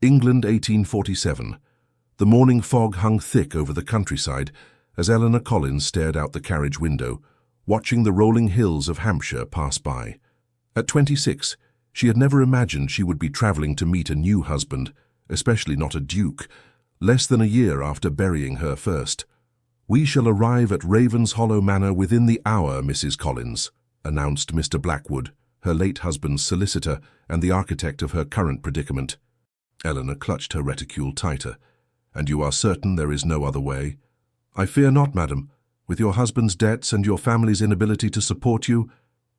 England 1847. The morning fog hung thick over the countryside as Eleanor Collins stared out the carriage window, watching the rolling hills of Hampshire pass by. At 26, she had never imagined she would be travelling to meet a new husband, especially not a duke, less than a year after burying her first. "We shall arrive at Ravenshollow Manor within the hour, Mrs. Collins," announced Mr. Blackwood, her late husband's solicitor and the architect of her current predicament. Eleanor clutched her reticule tighter. "And you are certain there is no other way?" "I fear not, madam. With your husband's debts and your family's inability to support you—"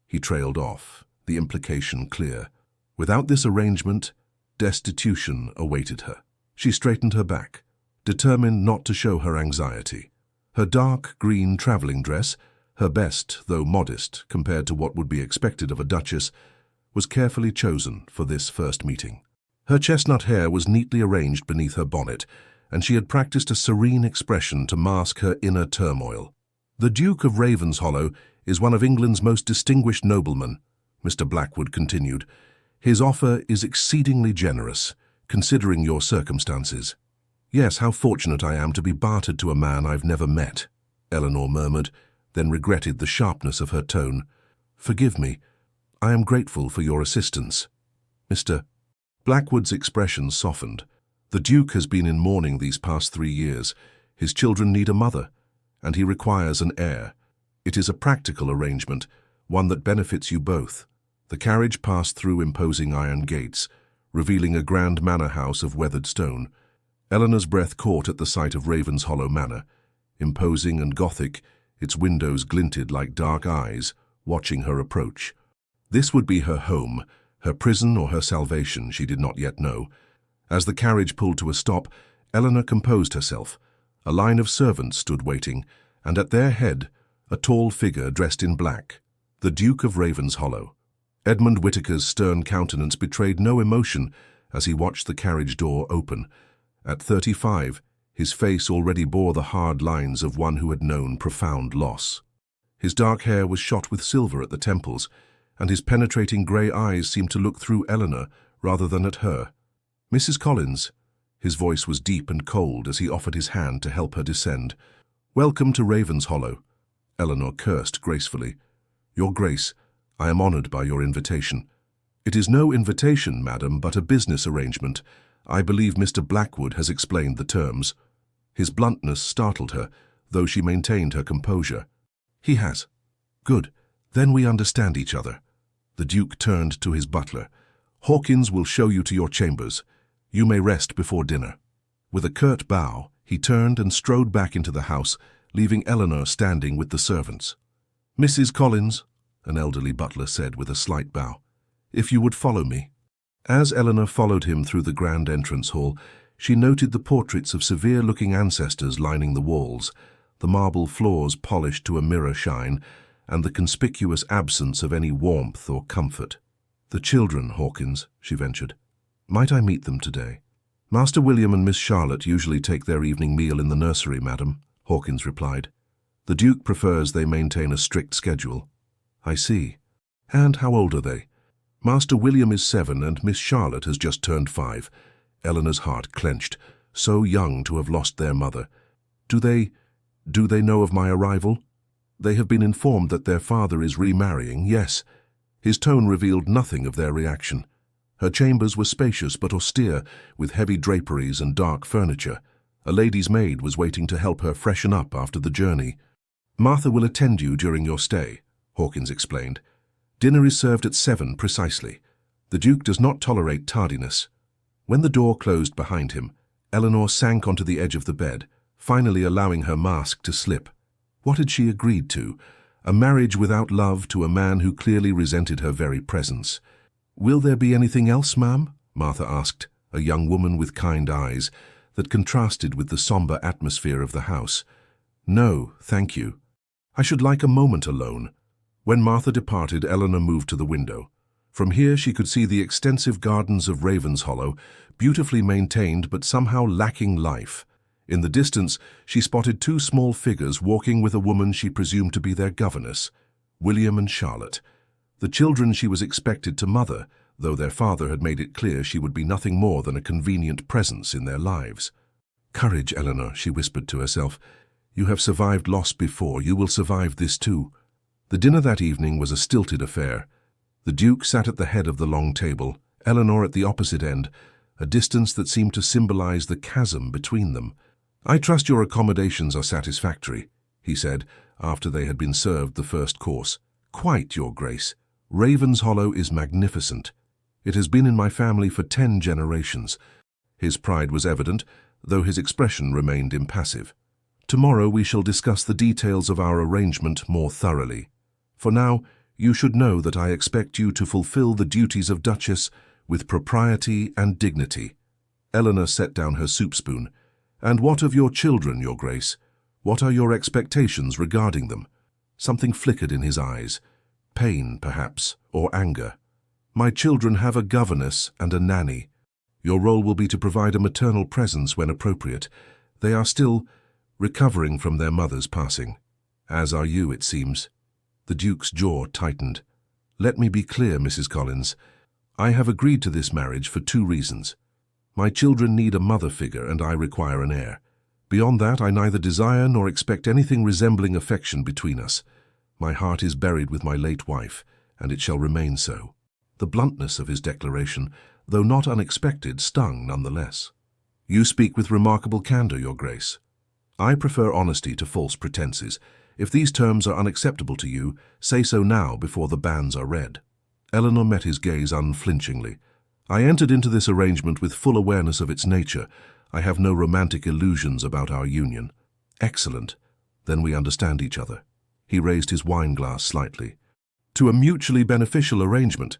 He trailed off, the implication clear. Without this arrangement, destitution awaited her. She straightened her back, determined not to show her anxiety. Her dark green travelling dress, her best, though modest, compared to what would be expected of a duchess, was carefully chosen for this first meeting. Her chestnut hair was neatly arranged beneath her bonnet, and she had practiced a serene expression to mask her inner turmoil. "The Duke of Ravenshollow is one of England's most distinguished noblemen," Mr. Blackwood continued. "His offer is exceedingly generous, considering your circumstances." "Yes, how fortunate I am to be bartered to a man I've never met," Eleanor murmured, then regretted the sharpness of her tone. "Forgive me. I am grateful for your assistance." Mr. Blackwood's expression softened. "The Duke has been in mourning these past 3 years. His children need a mother, and he requires an heir. It is a practical arrangement, one that benefits you both." The carriage passed through imposing iron gates, revealing a grand manor house of weathered stone. Eleanor's breath caught at the sight of Ravenshollow Manor. Imposing and Gothic, its windows glinted like dark eyes, watching her approach. This would be her home, her prison or her salvation, she did not yet know. As the carriage pulled to a stop, Eleanor composed herself. A line of servants stood waiting, and at their head, a tall figure dressed in black, the Duke of Ravenshollow. Edmund Whittaker's stern countenance betrayed no emotion as he watched the carriage door open. At 35, his face already bore the hard lines of one who had known profound loss. His dark hair was shot with silver at the temples, and his penetrating grey eyes seemed to look through Eleanor rather than at her. "Mrs. Collins," his voice was deep and cold as he offered his hand to help her descend. "Welcome to Ravenshollow." Eleanor cursed gracefully. "Your Grace, I am honoured by your invitation." "It is no invitation, madam, but a business arrangement. I believe Mr. Blackwood has explained the terms." His bluntness startled her, though she maintained her composure. "He has. Good. Then we understand each other." The Duke turned to his butler. "Hawkins will show you to your chambers. You may rest before dinner." With a curt bow, he turned and strode back into the house, leaving Eleanor standing with the servants. "Mrs. Collins," an elderly butler said with a slight bow, "if you would follow me." As Eleanor followed him through the grand entrance hall, she noted the portraits of severe-looking ancestors lining the walls, the marble floors polished to a mirror shine, and the conspicuous absence of any warmth or comfort. "The children, Hawkins," she ventured. "Might I meet them today?" "Master William and Miss Charlotte usually take their evening meal in the nursery, madam," Hawkins replied. "The Duke prefers they maintain a strict schedule." "I see. And how old are they?" "Master William is 7 and Miss Charlotte has just turned 5. Eleanor's heart clenched, so young to have lost their mother. Do they know of my arrival?" "They have been informed that their father is remarrying, yes." His tone revealed nothing of their reaction. Her chambers were spacious but austere, with heavy draperies and dark furniture. A lady's maid was waiting to help her freshen up after the journey. "Martha will attend you during your stay," Hawkins explained. "Dinner is served at 7 precisely. The Duke does not tolerate tardiness." When the door closed behind him, Eleanor sank onto the edge of the bed, finally allowing her mask to slip. What had she agreed to? A marriage without love to a man who clearly resented her very presence. "Will there be anything else, ma'am?" Martha asked, a young woman with kind eyes that contrasted with the sombre atmosphere of the house. "No, thank you. I should like a moment alone." When Martha departed, Eleanor moved to the window. From here she could see the extensive gardens of Ravenshollow, beautifully maintained but somehow lacking life. In the distance, she spotted 2 small figures walking with a woman she presumed to be their governess, William and Charlotte. The children she was expected to mother, though their father had made it clear she would be nothing more than a convenient presence in their lives. "Courage, Eleanor," she whispered to herself. "You have survived loss before, you will survive this too." The dinner that evening was a stilted affair. The Duke sat at the head of the long table, Eleanor at the opposite end, a distance that seemed to symbolize the chasm between them. "I trust your accommodations are satisfactory," he said, after they had been served the first course. "Quite, Your Grace. Ravenshollow is magnificent. It has been in my family for 10 generations. His pride was evident, though his expression remained impassive. "Tomorrow we shall discuss the details of our arrangement more thoroughly. For now, you should know that I expect you to fulfill the duties of Duchess with propriety and dignity." Eleanor set down her soup spoon. "And what of your children, Your Grace? What are your expectations regarding them?" Something flickered in his eyes. Pain, perhaps, or anger. "My children have a governess and a nanny. Your role will be to provide a maternal presence when appropriate. They are still recovering from their mother's passing. As are you, it seems." The Duke's jaw tightened. "Let me be clear, Mrs. Collins. I have agreed to this marriage for 2 reasons. My children need a mother figure and I require an heir. Beyond that, I neither desire nor expect anything resembling affection between us. My heart is buried with my late wife, and it shall remain so." The bluntness of his declaration, though not unexpected, stung nonetheless. "You speak with remarkable candor, Your Grace. I prefer honesty to false pretenses. If these terms are unacceptable to you, say so now before the banns are read." Eleanor met his gaze unflinchingly. "I entered into this arrangement with full awareness of its nature. I have no romantic illusions about our union." "Excellent. Then we understand each other." He raised his wine-glass slightly. "To a mutually beneficial arrangement."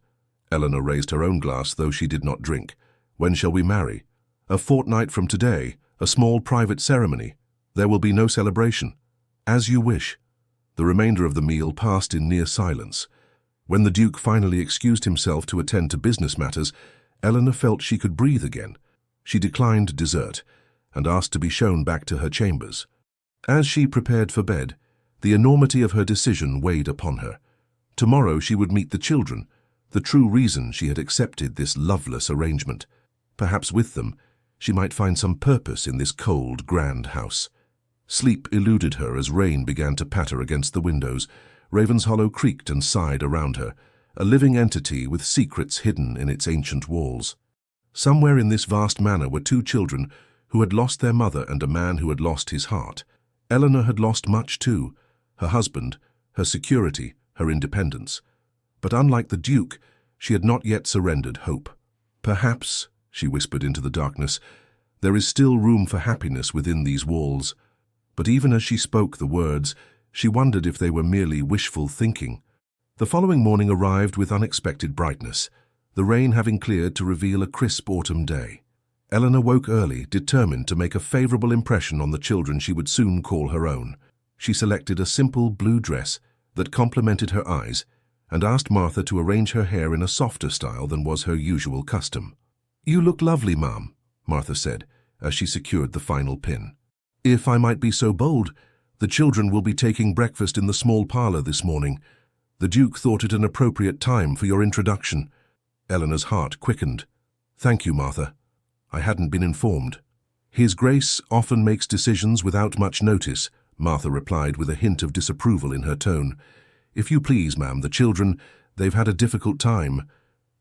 Eleanor raised her own glass, though she did not drink. "When shall we marry?" "A fortnight from today, a small private ceremony. There will be no celebration." "As you wish." The remainder of the meal passed in near silence. When the Duke finally excused himself to attend to business matters, Eleanor felt she could breathe again. She declined dessert and asked to be shown back to her chambers. As she prepared for bed, the enormity of her decision weighed upon her. Tomorrow she would meet the children, the true reason she had accepted this loveless arrangement. Perhaps with them, she might find some purpose in this cold, grand house. Sleep eluded her as rain began to patter against the windows. Ravenshollow creaked and sighed around her, a living entity with secrets hidden in its ancient walls. Somewhere in this vast manor were 2 children who had lost their mother and a man who had lost his heart. Eleanor had lost much too, her husband, her security, her independence. But unlike the Duke, she had not yet surrendered hope. "Perhaps," she whispered into the darkness, "there is still room for happiness within these walls." But even as she spoke the words, she wondered if they were merely wishful thinking. The following morning arrived with unexpected brightness, the rain having cleared to reveal a crisp autumn day. Eleanor woke early, determined to make a favorable impression on the children she would soon call her own. She selected a simple blue dress that complemented her eyes and asked Martha to arrange her hair in a softer style than was her usual custom. "You look lovely, ma'am," Martha said, as she secured the final pin. "If I might be so bold, the children will be taking breakfast in the small parlor this morning. The Duke thought it an appropriate time for your introduction." Eleanor's heart quickened. "Thank you, Martha. I hadn't been informed." "His Grace often makes decisions without much notice," Martha replied with a hint of disapproval in her tone. "If you please, ma'am, the children, they've had a difficult time.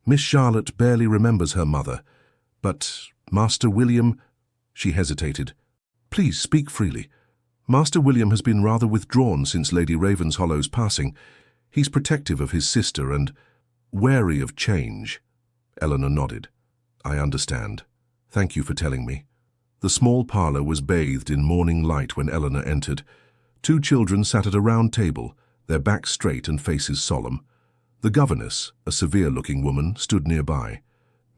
Miss Charlotte barely remembers her mother. But Master William—" She hesitated. "Please speak freely. Master William has been rather withdrawn since Lady Ravenshollow's passing. He's protective of his sister and wary of change." Eleanor nodded. "I understand. Thank you for telling me." The small parlor was bathed in morning light when Eleanor entered. 2 children sat at a round table, their backs straight and faces solemn. The governess, a severe-looking woman, stood nearby.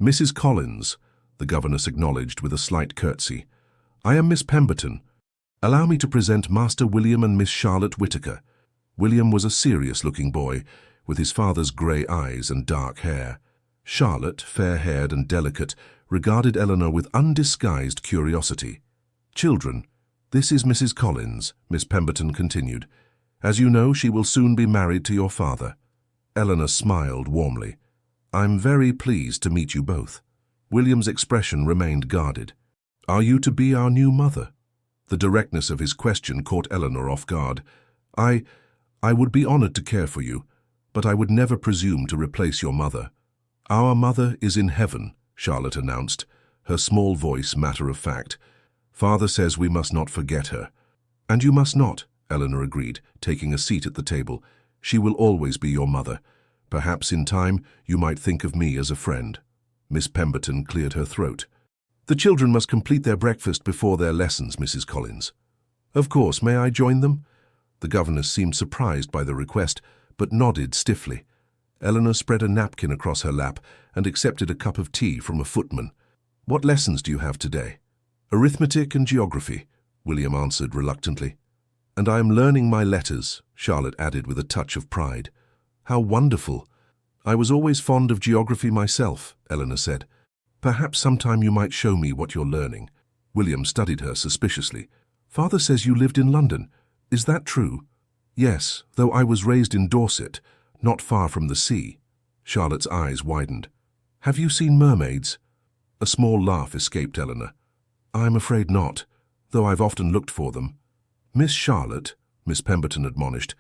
"Mrs. Collins," the governess acknowledged with a slight curtsy. "I am Miss Pemberton. Allow me to present Master William and Miss Charlotte Whittaker." William was a serious-looking boy, with his father's grey eyes and dark hair. Charlotte, fair-haired and delicate, regarded Eleanor with undisguised curiosity. "Children, this is Mrs. Collins," Miss Pemberton continued. "As you know, she will soon be married to your father." Eleanor smiled warmly. I'm very pleased to meet you both. William's expression remained guarded. Are you to be our new mother? The directness of his question caught Eleanor off guard. I would be honored to care for you, but I would never presume to replace your mother. Our mother is in heaven, Charlotte announced, her small voice matter of fact. Father says we must not forget her. And you must not, Eleanor agreed, taking a seat at the table. She will always be your mother. Perhaps in time you might think of me as a friend. Miss Pemberton cleared her throat. The children must complete their breakfast before their lessons, Mrs. Collins. Of course, may I join them? The governess seemed surprised by the request, but nodded stiffly. Eleanor spread a napkin across her lap and accepted a cup of tea from a footman. What lessons do you have today? Arithmetic and geography, William answered reluctantly. And I am learning my letters, Charlotte added with a touch of pride. How wonderful! I was always fond of geography myself, Eleanor said. Perhaps sometime you might show me what you're learning. William studied her suspiciously. Father says you lived in London. Is that true? Yes, though I was raised in Dorset, not far from the sea. Charlotte's eyes widened. Have you seen mermaids? A small laugh escaped Eleanor. I'm afraid not, though I've often looked for them. Miss Charlotte, Miss Pemberton admonished,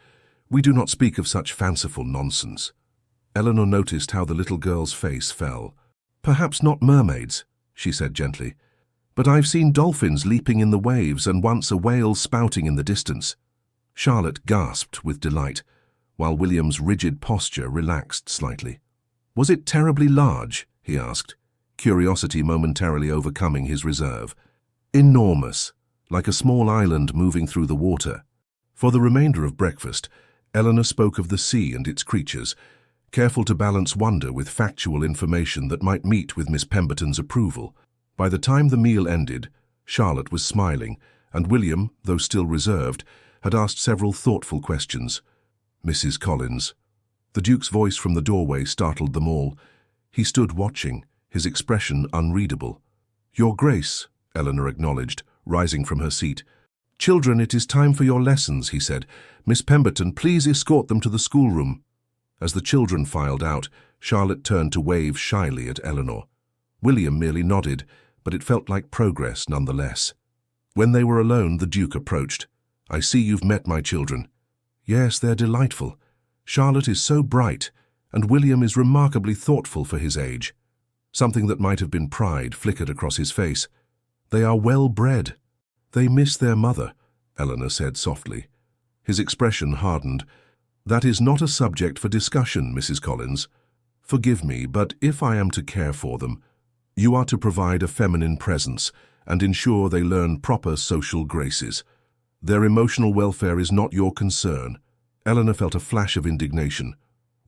we do not speak of such fanciful nonsense. Eleanor noticed how the little girl's face fell. Perhaps not mermaids, she said gently, but I've seen dolphins leaping in the waves and once a whale spouting in the distance. Charlotte gasped with delight, while William's rigid posture relaxed slightly. Was it terribly large? He asked, curiosity momentarily overcoming his reserve. Enormous, like a small island moving through the water. For the remainder of breakfast, Eleanor spoke of the sea and its creatures, careful to balance wonder with factual information that might meet with Miss Pemberton's approval. By the time the meal ended, Charlotte was smiling, and William, though still reserved, had asked several thoughtful questions. Mrs. Collins. The Duke's voice from the doorway startled them all. He stood watching, his expression unreadable. Your Grace, Eleanor acknowledged, rising from her seat. Children, it is time for your lessons, he said. Miss Pemberton, please escort them to the schoolroom. As the children filed out, Charlotte turned to wave shyly at Eleanor. William merely nodded, but it felt like progress nonetheless. When they were alone, the Duke approached. I see you've met my children. Yes, they're delightful. Charlotte is so bright, and William is remarkably thoughtful for his age. Something that might have been pride flickered across his face. They are well bred. They miss their mother, Eleanor said softly. His expression hardened. That is not a subject for discussion, Mrs. Collins. Forgive me, but if I am to care for them, you are to provide a feminine presence and ensure they learn proper social graces. Their emotional welfare is not your concern. Eleanor felt a flash of indignation.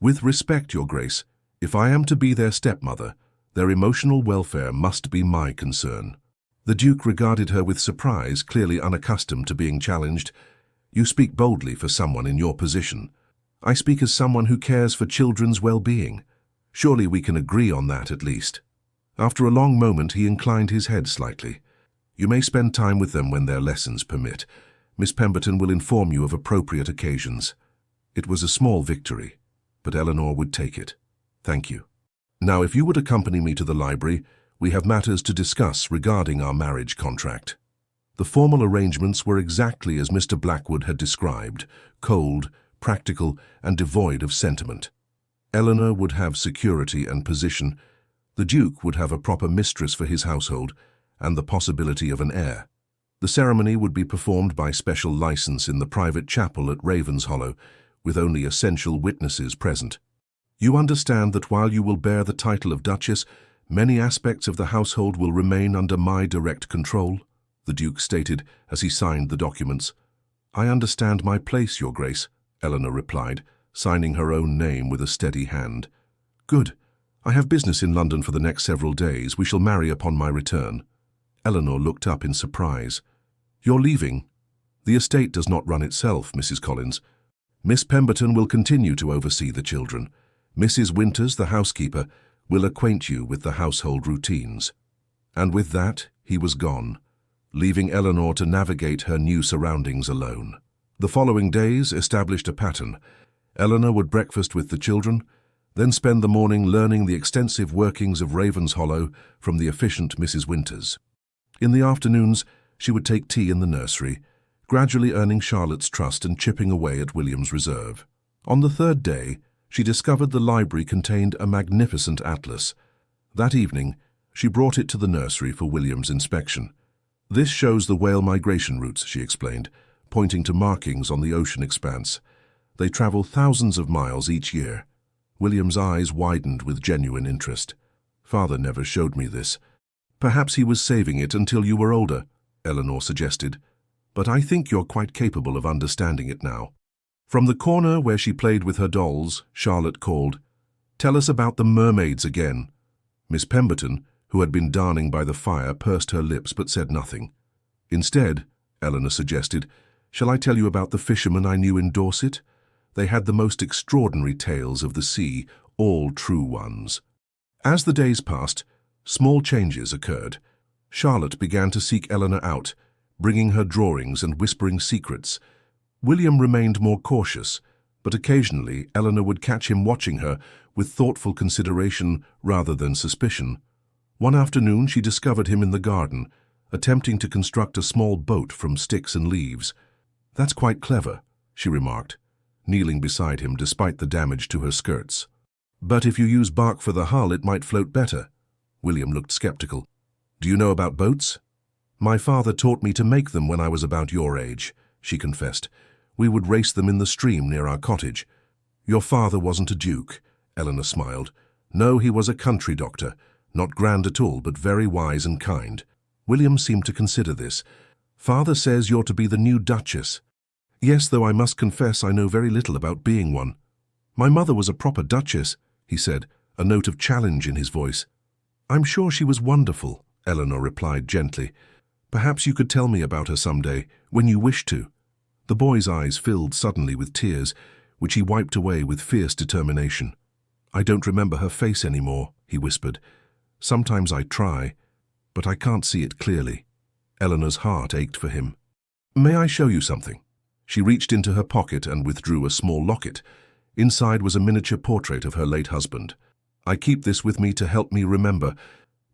With respect, Your Grace, if I am to be their stepmother, their emotional welfare must be my concern. The Duke regarded her with surprise, clearly unaccustomed to being challenged. You speak boldly for someone in your position. I speak as someone who cares for children's well-being. Surely we can agree on that at least. After a long moment, he inclined his head slightly. You may spend time with them when their lessons permit. Miss Pemberton will inform you of appropriate occasions. It was a small victory, but Eleanor would take it. Thank you. Now, if you would accompany me to the library, we have matters to discuss regarding our marriage contract. The formal arrangements were exactly as Mr. Blackwood had described, cold, practical, and devoid of sentiment. Eleanor would have security and position. The Duke would have a proper mistress for his household and the possibility of an heir. The ceremony would be performed by special license in the private chapel at Ravenshollow, with only essential witnesses present. You understand that while you will bear the title of Duchess, many aspects of the household will remain under my direct control, the Duke stated as he signed the documents. I understand my place, Your Grace, Eleanor replied, signing her own name with a steady hand. Good. I have business in London for the next several days. We shall marry upon my return. Eleanor looked up in surprise. You're leaving? The estate does not run itself, Mrs. Collins. Miss Pemberton will continue to oversee the children. Mrs. Winters, the housekeeper, will acquaint you with the household routines. And with that, he was gone, leaving Eleanor to navigate her new surroundings alone. The following days established a pattern. Eleanor would breakfast with the children, then spend the morning learning the extensive workings of Ravenshollow from the efficient Mrs. Winters. In the afternoons, she would take tea in the nursery, gradually earning Charlotte's trust and chipping away at William's reserve. On the third day, she discovered the library contained a magnificent atlas. That evening, she brought it to the nursery for William's inspection. "This shows the whale migration routes," she explained, pointing to markings on the ocean expanse. "They travel thousands of miles each year." William's eyes widened with genuine interest. "Father never showed me this." "Perhaps he was saving it until you were older," Eleanor suggested. "But I think you're quite capable of understanding it now." From the corner where she played with her dolls, Charlotte called, "Tell us about the mermaids again." Miss Pemberton, who had been darning by the fire, pursed her lips but said nothing. "Instead," Eleanor suggested, "shall I tell you about the fishermen I knew in Dorset? They had the most extraordinary tales of the sea, all true ones." As the days passed, small changes occurred. Charlotte began to seek Eleanor out, bringing her drawings and whispering secrets. William remained more cautious, but occasionally Eleanor would catch him watching her with thoughtful consideration rather than suspicion. One afternoon she discovered him in the garden, attempting to construct a small boat from sticks and leaves. "That's quite clever," she remarked, kneeling beside him despite the damage to her skirts. "But if you use bark for the hull, it might float better." William looked skeptical. "Do you know about boats?" "My father taught me to make them when I was about your age," she confessed. "We would race them in the stream near our cottage." "Your father wasn't a duke," Eleanor smiled. "No, he was a country doctor, not grand at all, but very wise and kind." William seemed to consider this. "Father says you're to be the new Duchess." "Yes, though I must confess I know very little about being one." "My mother was a proper Duchess," he said, a note of challenge in his voice. "I'm sure she was wonderful," Eleanor replied gently. "Perhaps you could tell me about her someday, when you wish to." The boy's eyes filled suddenly with tears, which he wiped away with fierce determination. "I don't remember her face anymore," he whispered. "Sometimes I try, but I can't see it clearly." Eleanor's heart ached for him. "May I show you something?" She reached into her pocket and withdrew a small locket. Inside was a miniature portrait of her late husband. "I keep this with me to help me remember.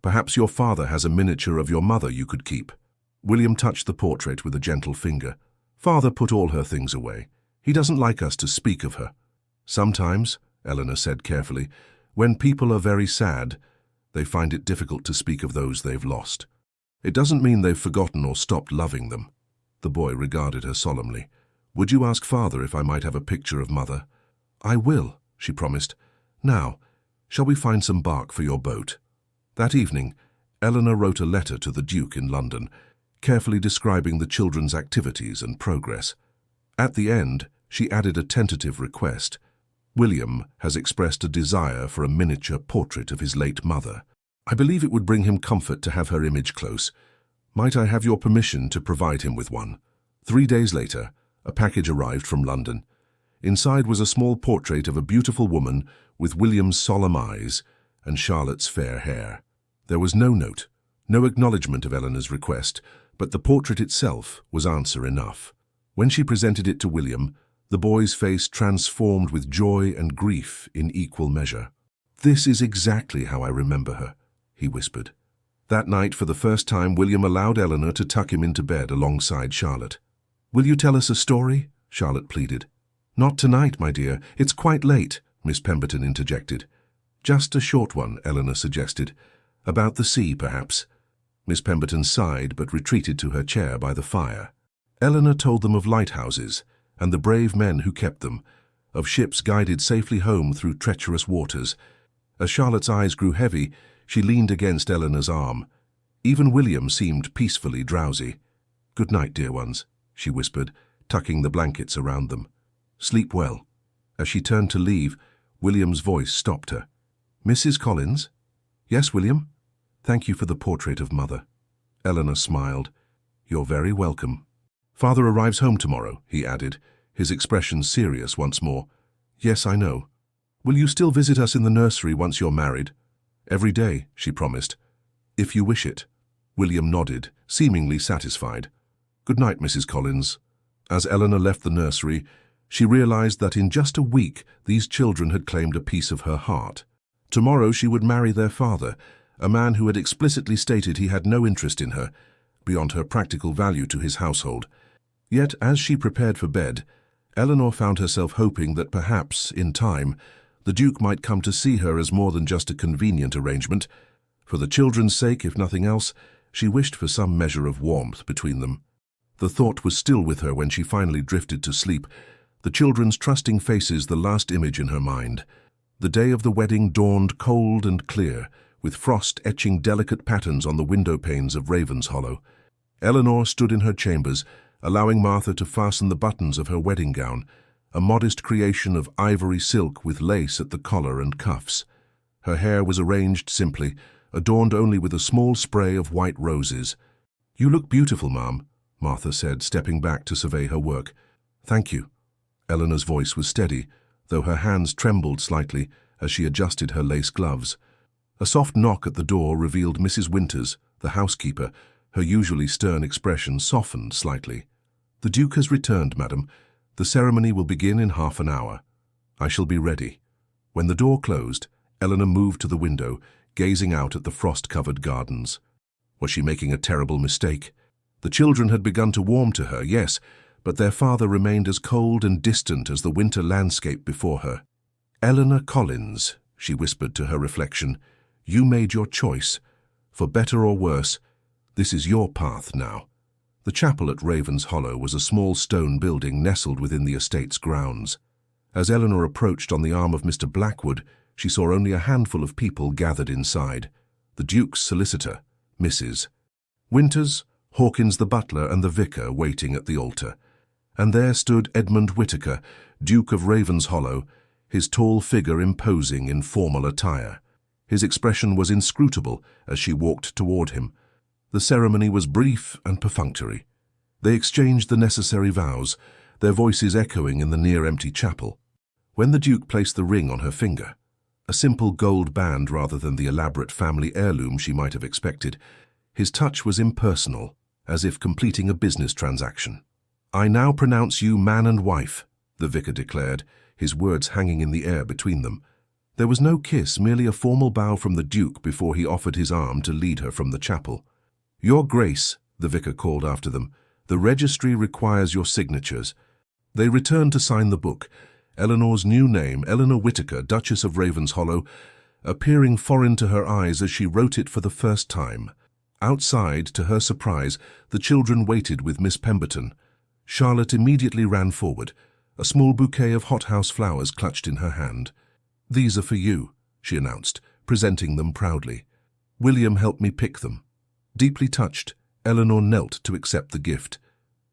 Perhaps your father has a miniature of your mother you could keep." William touched the portrait with a gentle finger. "Father put all her things away. He doesn't like us to speak of her." "Sometimes," Eleanor said carefully, "when people are very sad, they find it difficult to speak of those they've lost. It doesn't mean they've forgotten or stopped loving them." The boy regarded her solemnly. "Would you ask Father if I might have a picture of Mother?" "I will," she promised. "Now, shall we find some bark for your boat?" That evening, Eleanor wrote a letter to the Duke in London, carefully describing the children's activities and progress. At the end, she added a tentative request. "William has expressed a desire for a miniature portrait of his late mother. I believe it would bring him comfort to have her image close. Might I have your permission to provide him with one?" 3 days later, a package arrived from London. Inside was a small portrait of a beautiful woman with William's solemn eyes and Charlotte's fair hair. There was no note, no acknowledgement of Eleanor's request, but the portrait itself was answer enough. When she presented it to William, the boy's face transformed with joy and grief in equal measure. "This is exactly how I remember her," he whispered. That night, for the first time, William allowed Eleanor to tuck him into bed alongside Charlotte. "Will you tell us a story?" Charlotte pleaded. "Not tonight, my dear. It's quite late," Miss Pemberton interjected. "Just a short one," Eleanor suggested. "About the sea, perhaps." Miss Pemberton sighed but retreated to her chair by the fire. Eleanor told them of lighthouses and the brave men who kept them, of ships guided safely home through treacherous waters. As Charlotte's eyes grew heavy, she leaned against Eleanor's arm. Even William seemed peacefully drowsy. "Good night, dear ones," she whispered, tucking the blankets around them. "Sleep well." As she turned to leave, William's voice stopped her. "Mrs. Collins?" "Yes, William?" "Thank you for the portrait of Mother." Eleanor smiled. "You're very welcome." "Father arrives home tomorrow," he added, his expression serious once more. "Yes, I know. Will you still visit us in the nursery once you're married?" "Every day," she promised. "If you wish it." William nodded, seemingly satisfied. "Good night, Mrs. Collins." As Eleanor left the nursery, She realized that in just a week these children had claimed a piece of her heart. Tomorrow she would marry their father, a man who had explicitly stated he had no interest in her, beyond her practical value to his household. Yet, as she prepared for bed, Eleanor found herself hoping that perhaps, in time, the Duke might come to see her as more than just a convenient arrangement. For the children's sake, if nothing else, she wished for some measure of warmth between them. The thought was still with her when she finally drifted to sleep, the children's trusting faces the last image in her mind. The day of the wedding dawned cold and clear, with frost etching delicate patterns on the window panes of Ravenshollow. Eleanor stood in her chambers, allowing Martha to fasten the buttons of her wedding gown, a modest creation of ivory silk with lace at the collar and cuffs. Her hair was arranged simply, adorned only with a small spray of white roses. "You look beautiful, Ma'am," Martha said, stepping back to survey her work. "Thank you." Eleanor's voice was steady, though her hands trembled slightly as she adjusted her lace gloves. A soft knock at the door revealed Mrs. Winters, the housekeeper. Her usually stern expression softened slightly. "The Duke has returned, madam. The ceremony will begin in half an hour. I shall be ready." When the door closed, Eleanor moved to the window, gazing out at the frost-covered gardens. Was she making a terrible mistake? The children had begun to warm to her, yes, but their father remained as cold and distant as the winter landscape before her. "Eleanor Collins," she whispered to her reflection, "you made your choice. For better or worse, this is your path now." The chapel at Ravenshollow was a small stone building nestled within the estate's grounds. As Eleanor approached on the arm of Mr. Blackwood, she saw only a handful of people gathered inside. The Duke's solicitor, Mrs. Winters, Hawkins the butler, and the vicar waiting at the altar. And there stood Edmund Whittaker, Duke of Ravenshollow, his tall figure imposing in formal attire. His expression was inscrutable as she walked toward him. The ceremony was brief and perfunctory. They exchanged the necessary vows, their voices echoing in the near-empty chapel. When the Duke placed the ring on her finger, a simple gold band rather than the elaborate family heirloom she might have expected, his touch was impersonal, as if completing a business transaction. "I now pronounce you man and wife," the vicar declared, his words hanging in the air between them. There was no kiss, merely a formal bow from the Duke before he offered his arm to lead her from the chapel. "Your Grace," the vicar called after them, "the registry requires your signatures." They returned to sign the book, Eleanor's new name, Eleanor Whittaker, Duchess of Ravenshollow, appearing foreign to her eyes as she wrote it for the first time. Outside, to her surprise, the children waited with Miss Pemberton. Charlotte immediately ran forward, a small bouquet of hothouse flowers clutched in her hand. "These are for you," she announced, presenting them proudly. "William helped me pick them." Deeply touched, Eleanor knelt to accept the gift.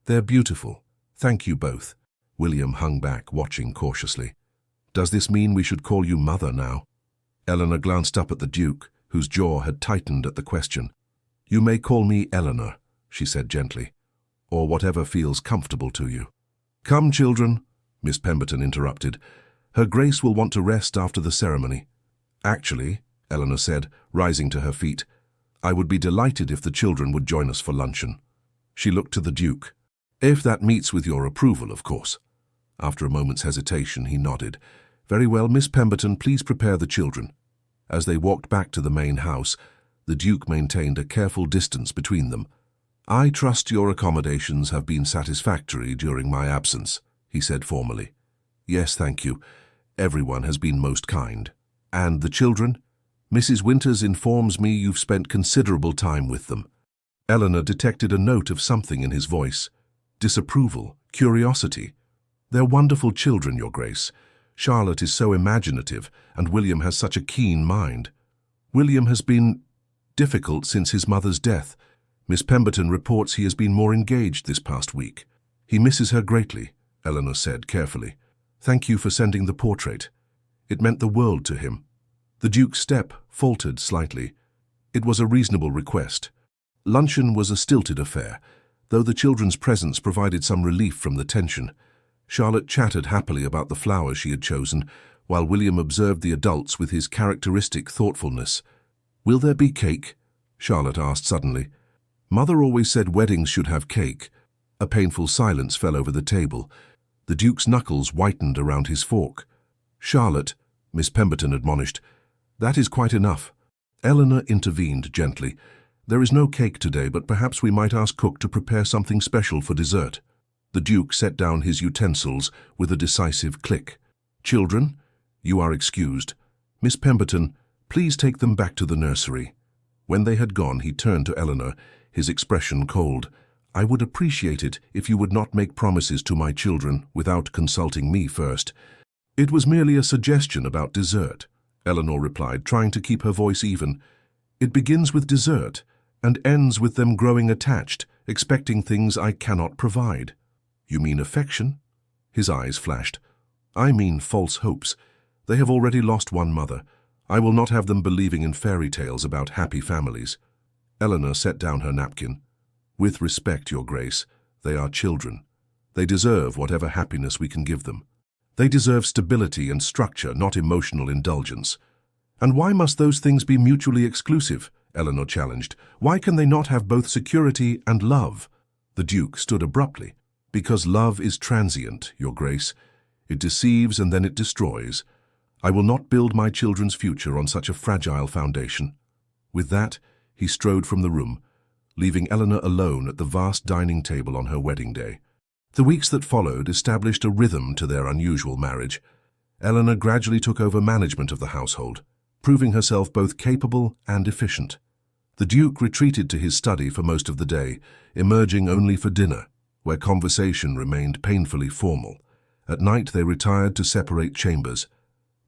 "They're beautiful. Thank you both." William hung back, watching cautiously. "Does this mean we should call you Mother now?" Eleanor glanced up at the Duke, whose jaw had tightened at the question. "You may call me Eleanor," she said gently, "or whatever feels comfortable to you." "Come, children," Miss Pemberton interrupted. "Her Grace will want to rest after the ceremony." "Actually," Eleanor said, rising to her feet, "I would be delighted if the children would join us for luncheon." She looked to the Duke. "If that meets with your approval, of course." After a moment's hesitation, he nodded. "Very well, Miss Pemberton, please prepare the children." As they walked back to the main house, the Duke maintained a careful distance between them. "I trust your accommodations have been satisfactory during my absence," he said formally. "Yes, thank you. Everyone has been most kind." "And the children?" "Mrs. Winters informs me you've spent considerable time with them." Eleanor detected a note of something in his voice. Disapproval, curiosity. "They're wonderful children, Your Grace. Charlotte is so imaginative, and William has such a keen mind. William has been difficult since his mother's death. Miss Pemberton reports he has been more engaged this past week. He misses her greatly," Eleanor said carefully. "Thank you for sending the portrait. It meant the world to him." The Duke's step faltered slightly. It was a reasonable request. Luncheon was a stilted affair, though the children's presence provided some relief from the tension. Charlotte chattered happily about the flowers she had chosen, while William observed the adults with his characteristic thoughtfulness. "Will there be cake?" Charlotte asked suddenly. "Mother always said weddings should have cake." A painful silence fell over the table. The Duke's knuckles whitened around his fork. "Charlotte," Miss Pemberton admonished, "that is quite enough." Eleanor intervened gently. "There is no cake today, but perhaps we might ask cook to prepare something special for dessert." The Duke set down his utensils with a decisive click. "Children, you are excused. Miss Pemberton, please take them back to the nursery." When they had gone, he turned to Eleanor, his expression cold. "I would appreciate it if you would not make promises to my children without consulting me first." "It was merely a suggestion about dessert," Eleanor replied, trying to keep her voice even. "It begins with dessert and ends with them growing attached, expecting things I cannot provide." "You mean affection?" His eyes flashed. "I mean false hopes. They have already lost one mother. I will not have them believing in fairy tales about happy families." Eleanor set down her napkin. "With respect, Your Grace, they are children. They deserve whatever happiness we can give them. They deserve stability and structure, not emotional indulgence." "And why must those things be mutually exclusive?" Eleanor challenged. "Why can they not have both security and love?" The Duke stood abruptly. "Because love is transient, Your Grace. It deceives and then it destroys. I will not build my children's future on such a fragile foundation." With that, he strode from the room, leaving Eleanor alone at the vast dining table on her wedding day. The weeks that followed established a rhythm to their unusual marriage. Eleanor gradually took over management of the household, proving herself both capable and efficient. The Duke retreated to his study for most of the day, emerging only for dinner, where conversation remained painfully formal. At night they retired to separate chambers.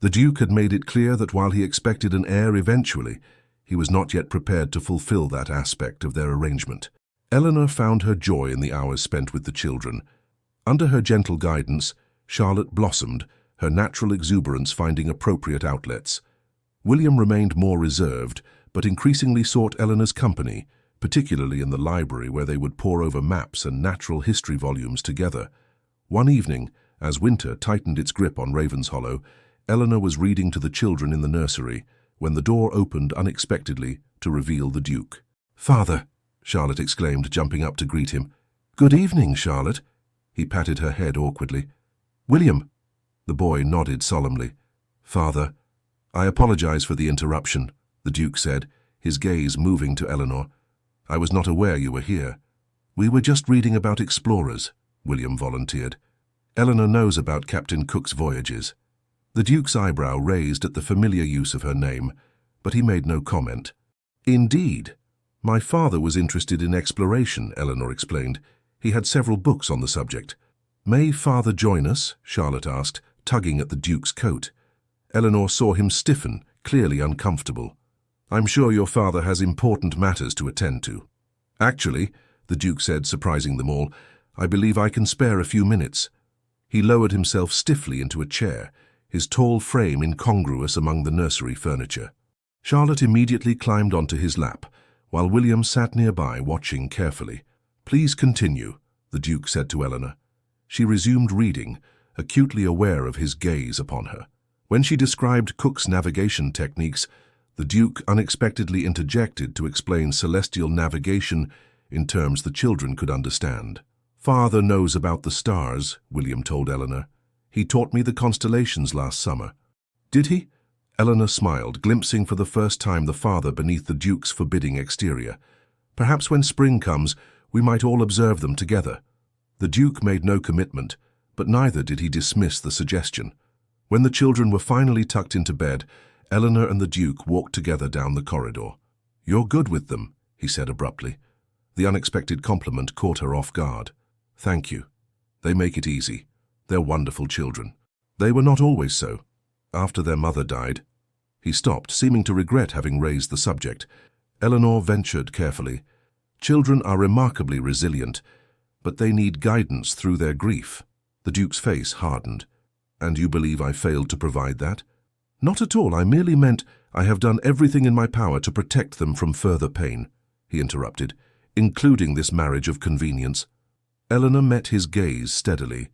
The Duke had made it clear that while he expected an heir eventually, he was not yet prepared to fulfill that aspect of their arrangement. Eleanor found her joy in the hours spent with the children. Under her gentle guidance, Charlotte blossomed, her natural exuberance finding appropriate outlets. William remained more reserved, but increasingly sought Eleanor's company, particularly in the library where they would pore over maps and natural history volumes together. One evening, as winter tightened its grip on Ravenshollow, Eleanor was reading to the children in the nursery when the door opened unexpectedly to reveal the Duke. "Father!" Charlotte exclaimed, jumping up to greet him. "Good evening, Charlotte." He patted her head awkwardly. "William!" The boy nodded solemnly. "Father, I apologize for the interruption," the Duke said, his gaze moving to Eleanor. "I was not aware you were here." "We were just reading about explorers," William volunteered. "Eleanor knows about Captain Cook's voyages." The Duke's eyebrow raised at the familiar use of her name, but he made no comment. "Indeed. My father was interested in exploration," Eleanor explained. "He had several books on the subject." "May Father join us?" Charlotte asked, tugging at the Duke's coat. Eleanor saw him stiffen, clearly uncomfortable. "I'm sure your father has important matters to attend to." "Actually," the Duke said, surprising them all, "I believe I can spare a few minutes." He lowered himself stiffly into a chair, his tall frame incongruous among the nursery furniture. Charlotte immediately climbed onto his lap, while William sat nearby watching carefully. "Please continue," the Duke said to Eleanor. She resumed reading, acutely aware of his gaze upon her. When she described Cook's navigation techniques, the Duke unexpectedly interjected to explain celestial navigation in terms the children could understand. "Father knows about the stars," William told Eleanor. "He taught me the constellations last summer." "Did he?" Eleanor smiled, glimpsing for the first time the father beneath the Duke's forbidding exterior. "Perhaps when spring comes, we might all observe them together." The Duke made no commitment, but neither did he dismiss the suggestion. When the children were finally tucked into bed, Eleanor and the Duke walked together down the corridor. "You're good with them," he said abruptly. The unexpected compliment caught her off guard. "Thank you. They make it easy. They're wonderful children." "They were not always so. After their mother died." He stopped, seeming to regret having raised the subject. Eleanor ventured carefully. "Children are remarkably resilient, but they need guidance through their grief." The Duke's face hardened. "And you believe I failed to provide that?" "Not at all. I merely meant I have done everything in my power to protect them from further pain," he interrupted, "including this marriage of convenience." Eleanor met his gaze steadily.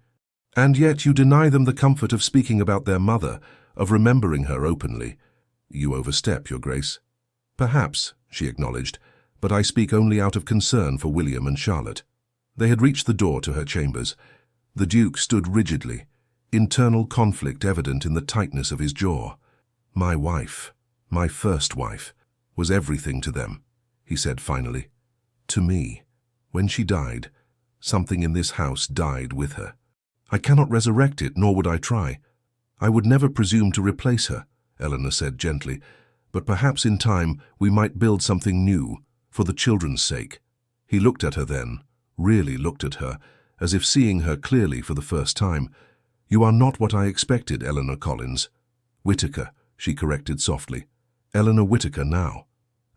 "And yet you deny them the comfort of speaking about their mother, of remembering her openly." "You overstep, Your Grace." "Perhaps," she acknowledged, "but I speak only out of concern for William and Charlotte." They had reached the door to her chambers. The Duke stood rigidly, internal conflict evident in the tightness of his jaw. "My wife, my first wife, was everything to them," he said finally. "To me. When she died, something in this house died with her. I cannot resurrect it, nor would I try. I would never presume to replace her," Eleanor said gently, "but perhaps in time we might build something new, for the children's sake." He looked at her then, really looked at her, as if seeing her clearly for the first time. "You are not what I expected, Eleanor Collins." "Whitaker," she corrected softly. "Eleanor Whitaker now."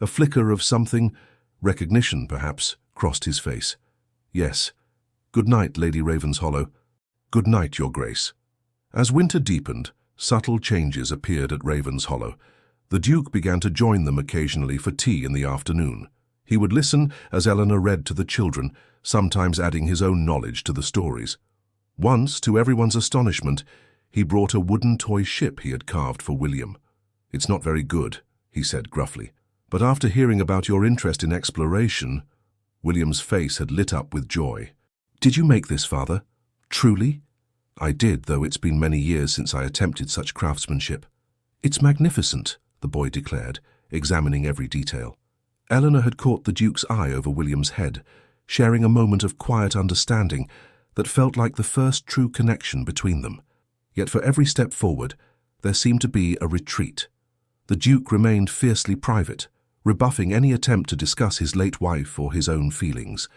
A flicker of something, recognition perhaps, crossed his face. "Yes. Good night, Lady Ravenshollow." "Good night, Your Grace." As winter deepened, subtle changes appeared at Ravenshollow. The Duke began to join them occasionally for tea in the afternoon. He would listen as Eleanor read to the children, sometimes adding his own knowledge to the stories. Once, to everyone's astonishment, he brought a wooden toy ship he had carved for William. "It's not very good," he said gruffly, "but after hearing about your interest in exploration—" William's face had lit up with joy. "Did you make this, Father? Truly?" "I did, though it's been many years since I attempted such craftsmanship." "It's magnificent," the boy declared, examining every detail. Eleanor had caught the Duke's eye over William's head, sharing a moment of quiet understanding that felt like the first true connection between them. Yet for every step forward, there seemed to be a retreat. The Duke remained fiercely private, rebuffing any attempt to discuss his late wife or his own feelings.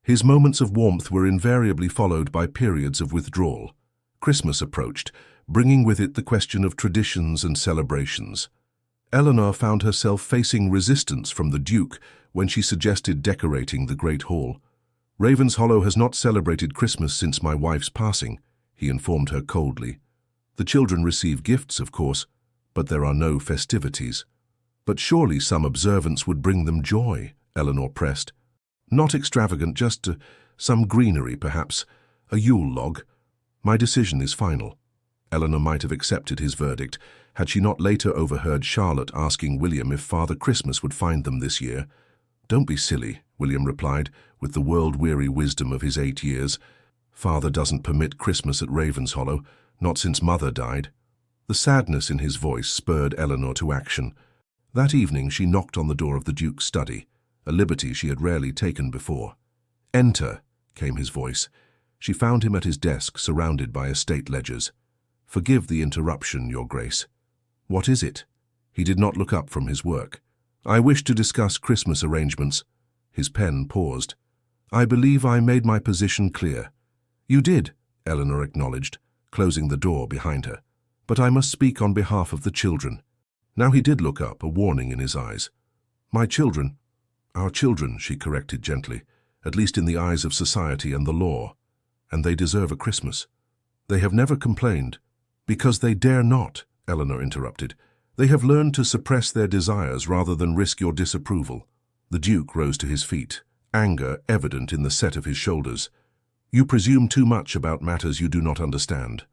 His moments of warmth were invariably followed by periods of withdrawal. Christmas approached, bringing with it the question of traditions and celebrations. Eleanor found herself facing resistance from the Duke when she suggested decorating the Great Hall. "Ravenshollow has not celebrated Christmas since my wife's passing," he informed her coldly. "The children receive gifts, of course, but there are no festivities." "But surely some observance would bring them joy," Eleanor pressed. "Not extravagant, just some greenery, perhaps, a Yule log. My decision is final." Eleanor might have accepted his verdict had she not later overheard Charlotte asking William if Father Christmas would find them this year. "Don't be silly," William replied, with the world-weary wisdom of his 8 years. "Father doesn't permit Christmas at Ravenshollow, not since Mother died." The sadness in his voice spurred Eleanor to action. That evening she knocked on the door of the Duke's study, a liberty she had rarely taken before. "Enter," came his voice. She found him at his desk, surrounded by estate ledgers. "Forgive the interruption, Your Grace." "What is it?" He did not look up from his work. "I wish to discuss Christmas arrangements." His pen paused. "I believe I made my position clear." "You did," Eleanor acknowledged, closing the door behind her. "But I must speak on behalf of the children." Now he did look up, a warning in his eyes. "My children." "Our children," she corrected gently, "at least in the eyes of society and the law. And they deserve a Christmas. They have never complained." "Because they dare not," Eleanor interrupted. "They have learned to suppress their desires rather than risk your disapproval." The Duke rose to his feet, anger evident in the set of his shoulders. "You presume too much about matters you do not understand."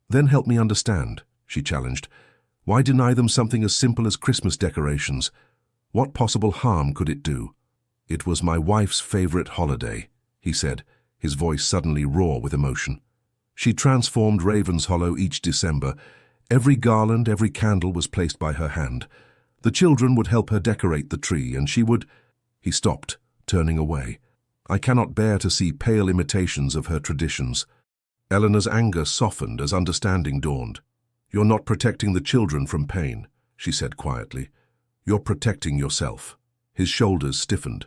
"Then help me understand," she challenged. "Why deny them something as simple as Christmas decorations? What possible harm could it do?" "It was my wife's favorite holiday," he said, his voice suddenly raw with emotion. "She transformed Ravenshollow each December. Every garland, every candle was placed by her hand. The children would help her decorate the tree, and she would—" He stopped, turning away. "I cannot bear to see pale imitations of her traditions." Eleanor's anger softened as understanding dawned. "You're not protecting the children from pain," she said quietly. "You're protecting yourself." His shoulders stiffened.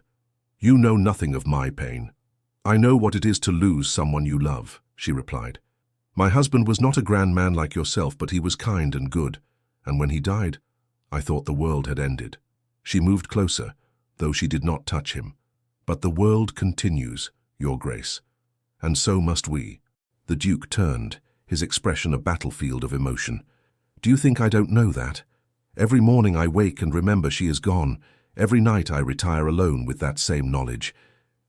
"You know nothing of my pain." "I know what it is to lose someone you love," she replied. "My husband was not a grand man like yourself, but he was kind and good, and when he died, I thought the world had ended." She moved closer, though she did not touch him. "But the world continues, Your Grace, and so must we." The Duke turned, his expression a battlefield of emotion. "Do you think I don't know that? Every morning I wake and remember she is gone. Every night I retire alone with that same knowledge.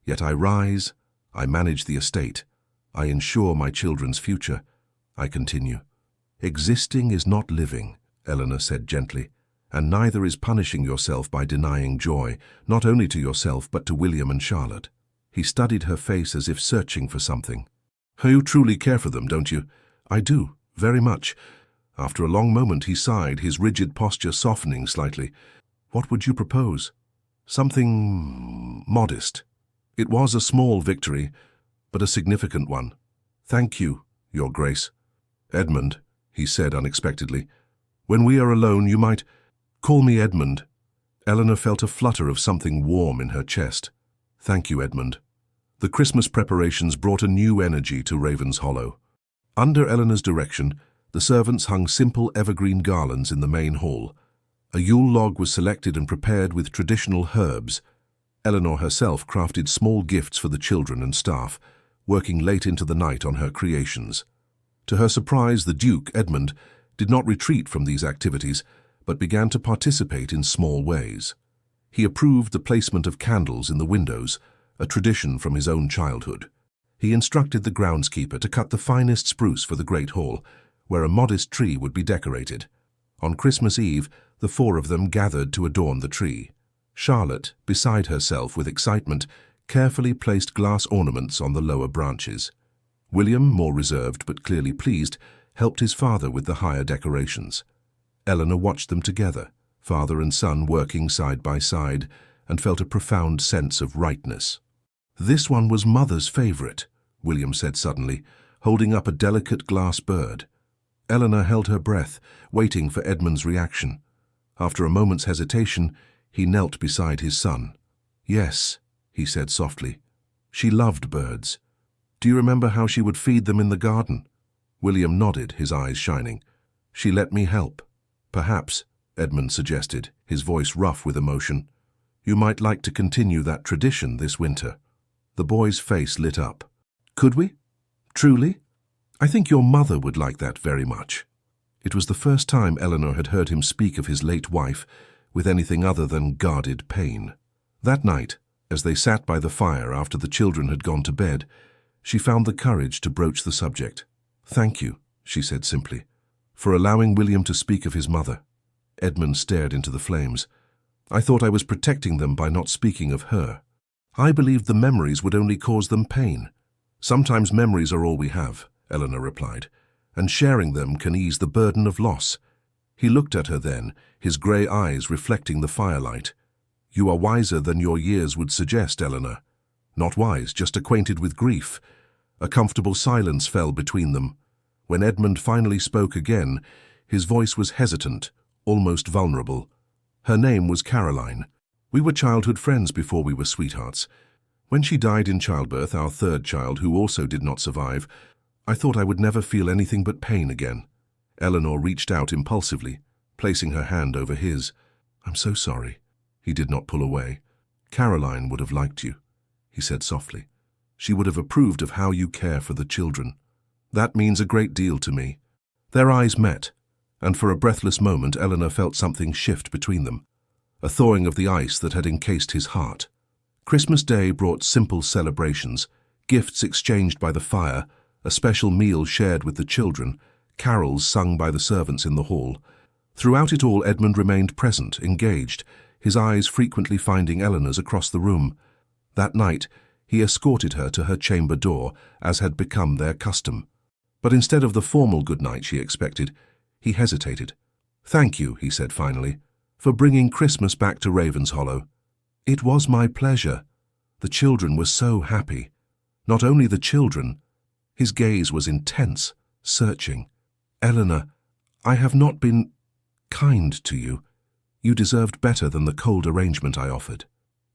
Yet I rise, I manage the estate, I ensure my children's future. I continue." "Existing is not living," Eleanor said gently, "and neither is punishing yourself by denying joy, not only to yourself but to William and Charlotte." He studied her face as if searching for something. You truly care for them, don't you? I do, very much. After a long moment he sighed, his rigid posture softening slightly. What would you propose? Something modest. It was a small victory, but a significant one. Thank you, Your Grace. Edmund, he said unexpectedly, when we are alone you might call me Edmund. Eleanor felt a flutter of something warm in her chest. Thank you, Edmund. The Christmas preparations brought a new energy to Ravenshollow. Under Eleanor's direction, the servants hung simple evergreen garlands in the main hall. A Yule log was selected and prepared with traditional herbs. Eleanor herself crafted small gifts for the children and staff, working late into the night on her creations. To her surprise, the Duke, Edmund, did not retreat from these activities, but began to participate in small ways. He approved the placement of candles in the windows, a tradition from his own childhood. He instructed the groundskeeper to cut the finest spruce for the Great Hall, where a modest tree would be decorated. On Christmas Eve, the four of them gathered to adorn the tree. Charlotte, beside herself with excitement, carefully placed glass ornaments on the lower branches. William, more reserved but clearly pleased, helped his father with the higher decorations. Eleanor watched them together, father and son working side by side, and felt a profound sense of rightness. This one was Mother's favourite, William said suddenly, holding up a delicate glass bird. Eleanor held her breath, waiting for Edmund's reaction. After a moment's hesitation, he knelt beside his son. Yes, he said softly. She loved birds. Do you remember how she would feed them in the garden? William nodded, his eyes shining. She let me help. Perhaps, Edmund suggested, his voice rough with emotion, you might like to continue that tradition this winter. The boy's face lit up. Could we? Truly? I think your mother would like that very much. It was the first time Eleanor had heard him speak of his late wife with anything other than guarded pain. That night, as they sat by the fire after the children had gone to bed, she found the courage to broach the subject. Thank you, she said simply, for allowing William to speak of his mother. Edmund stared into the flames. I thought I was protecting them by not speaking of her. I believed the memories would only cause them pain. Sometimes memories are all we have, Eleanor replied, and sharing them can ease the burden of loss. He looked at her then, his grey eyes reflecting the firelight. You are wiser than your years would suggest, Eleanor. Not wise, just acquainted with grief. A comfortable silence fell between them. When Edmund finally spoke again, his voice was hesitant, almost vulnerable. Her name was Caroline. We were childhood friends before we were sweethearts. When she died in childbirth, our third child, who also did not survive, I thought I would never feel anything but pain again. Eleanor reached out impulsively, placing her hand over his. I'm so sorry. He did not pull away. Caroline would have liked you, he said softly. She would have approved of how you care for the children. That means a great deal to me. Their eyes met, and for a breathless moment Eleanor felt something shift between them, a thawing of the ice that had encased his heart. Christmas Day brought simple celebrations, gifts exchanged by the fire, a special meal shared with the children, carols sung by the servants in the hall. Throughout it all, Edmund remained present, engaged, his eyes frequently finding Eleanor's across the room. That night, he escorted her to her chamber door, as had become their custom. But instead of the formal good night she expected, he hesitated. Thank you, he said finally, for bringing Christmas back to Ravenshollow. It was my pleasure. The children were so happy. Not only the children. His gaze was intense, searching. Eleanor, I have not been kind to you. You deserved better than the cold arrangement I offered.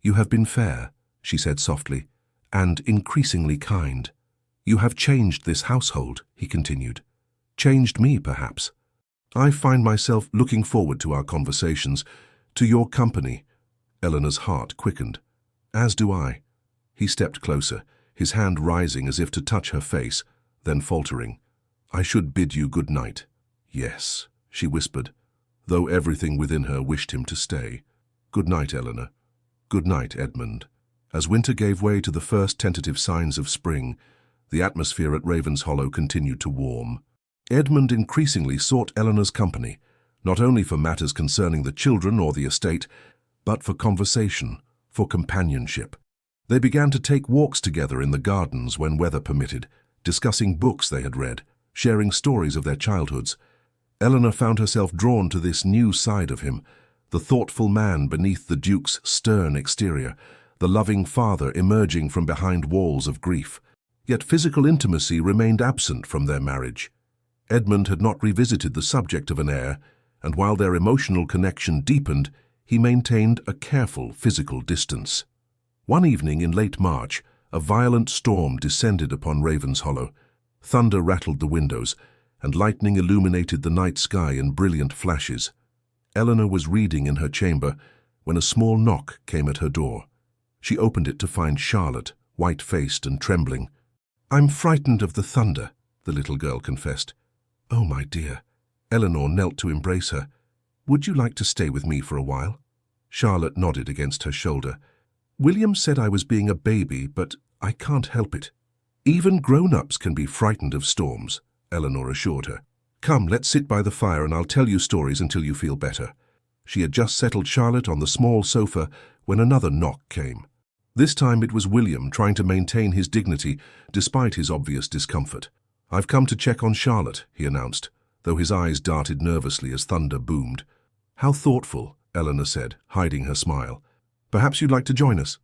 You have been fair, she said softly, and increasingly kind. You have changed this household, he continued. Changed me, perhaps. I find myself looking forward to our conversations, to your company. Eleanor's heart quickened. As do I. He stepped closer, his hand rising as if to touch her face, then faltering. I should bid you good night. Yes, she whispered, though everything within her wished him to stay. Good night, Eleanor. Good night, Edmund. As winter gave way to the first tentative signs of spring, the atmosphere at Ravenshollow continued to warm. Edmund increasingly sought Eleanor's company, not only for matters concerning the children or the estate, but for conversation, for companionship. They began to take walks together in the gardens when weather permitted, discussing books they had read, sharing stories of their childhoods. Eleanor found herself drawn to this new side of him, the thoughtful man beneath the Duke's stern exterior, the loving father emerging from behind walls of grief. Yet physical intimacy remained absent from their marriage. Edmund had not revisited the subject of an heir, and while their emotional connection deepened, he maintained a careful physical distance. One evening in late March, a violent storm descended upon Ravenshollow. Thunder rattled the windows, and lightning illuminated the night sky in brilliant flashes. Eleanor was reading in her chamber when a small knock came at her door. She opened it to find Charlotte, white-faced and trembling. "I'm frightened of the thunder," the little girl confessed. "Oh, my dear." Eleanor knelt to embrace her. "Would you like to stay with me for a while?" Charlotte nodded against her shoulder. "William said I was being a baby, but I can't help it." "Even grown-ups can be frightened of storms," Eleanor assured her. "Come, let's sit by the fire and I'll tell you stories until you feel better." She had just settled Charlotte on the small sofa when another knock came. This time it was William trying to maintain his dignity despite his obvious discomfort. "I've come to check on Charlotte," he announced, though his eyes darted nervously as thunder boomed. "How thoughtful," Eleanor said, hiding her smile. "Perhaps you'd like to join us?"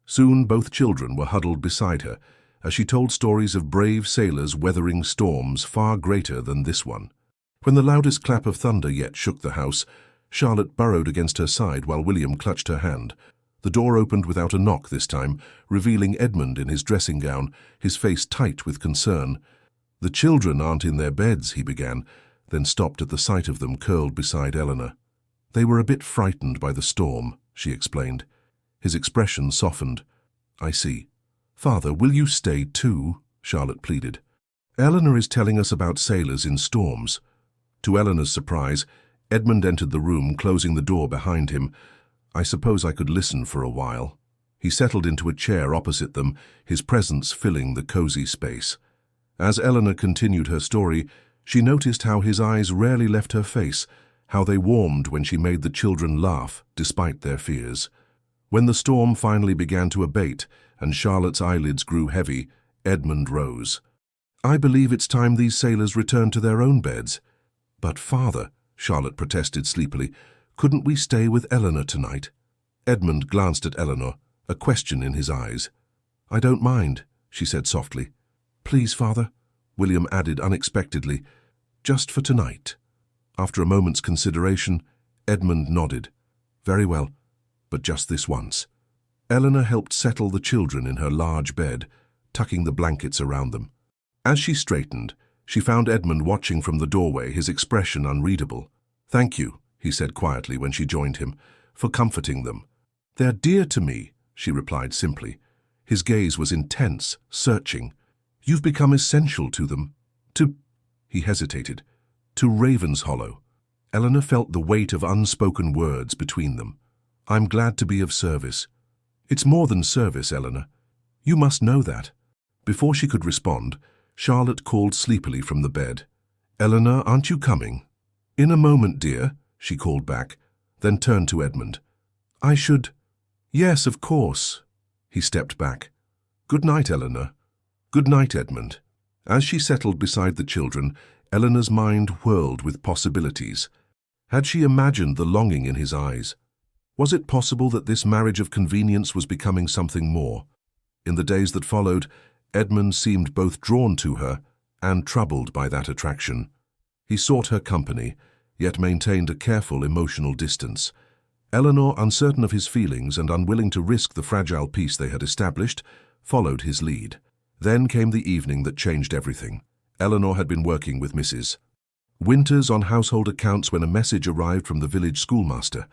Soon both children were huddled beside her, as she told stories of brave sailors weathering storms far greater than this one. When the loudest clap of thunder yet shook the house, Charlotte burrowed against her side while William clutched her hand. The door opened without a knock this time, revealing Edmund in his dressing gown, his face tight with concern. "The children aren't in their beds," he began, then stopped at the sight of them curled beside Eleanor. "They were a bit frightened by the storm," she explained. His expression softened. "I see. Father, will you stay too?" Charlotte pleaded. "Eleanor is telling us about sailors in storms." To Eleanor's surprise, Edmund entered the room, closing the door behind him. "I suppose I could listen for a while." He settled into a chair opposite them, his presence filling the cozy space. As Eleanor continued her story, she noticed how his eyes rarely left her face, how they warmed when she made the children laugh, despite their fears. When the storm finally began to abate and Charlotte's eyelids grew heavy, Edmund rose. "I believe it's time these sailors returned to their own beds." "But, Father," Charlotte protested sleepily, "couldn't we stay with Eleanor tonight?" Edmund glanced at Eleanor, a question in his eyes. "I don't mind," she said softly. "Please, Father," William added unexpectedly, "just for tonight." After a moment's consideration, Edmund nodded. "Very well, but just this once." Eleanor helped settle the children in her large bed, tucking the blankets around them. As she straightened, she found Edmund watching from the doorway, his expression unreadable. "Thank you," he said quietly when she joined him, "for comforting them." "They're dear to me," she replied simply. His gaze was intense, searching. "You've become essential to them. He hesitated. "To Ravenshollow." Eleanor felt the weight of unspoken words between them. "I'm glad to be of service." "It's more than service, Eleanor. You must know that." Before she could respond, Charlotte called sleepily from the bed. "Eleanor, aren't you coming?" "In a moment, dear," she called back, then turned to Edmund. "I should—" "Yes, of course." He stepped back. "Good night, Eleanor." "Good night, Edmund." As she settled beside the children, Eleanor's mind whirled with possibilities. Had she imagined the longing in his eyes? Was it possible that this marriage of convenience was becoming something more? In the days that followed, Edmund seemed both drawn to her and troubled by that attraction. He sought her company, yet maintained a careful emotional distance. Eleanor, uncertain of his feelings and unwilling to risk the fragile peace they had established, followed his lead. Then came the evening that changed everything. Eleanor had been working with Mrs. Winters on household accounts when a message arrived from the village schoolmaster.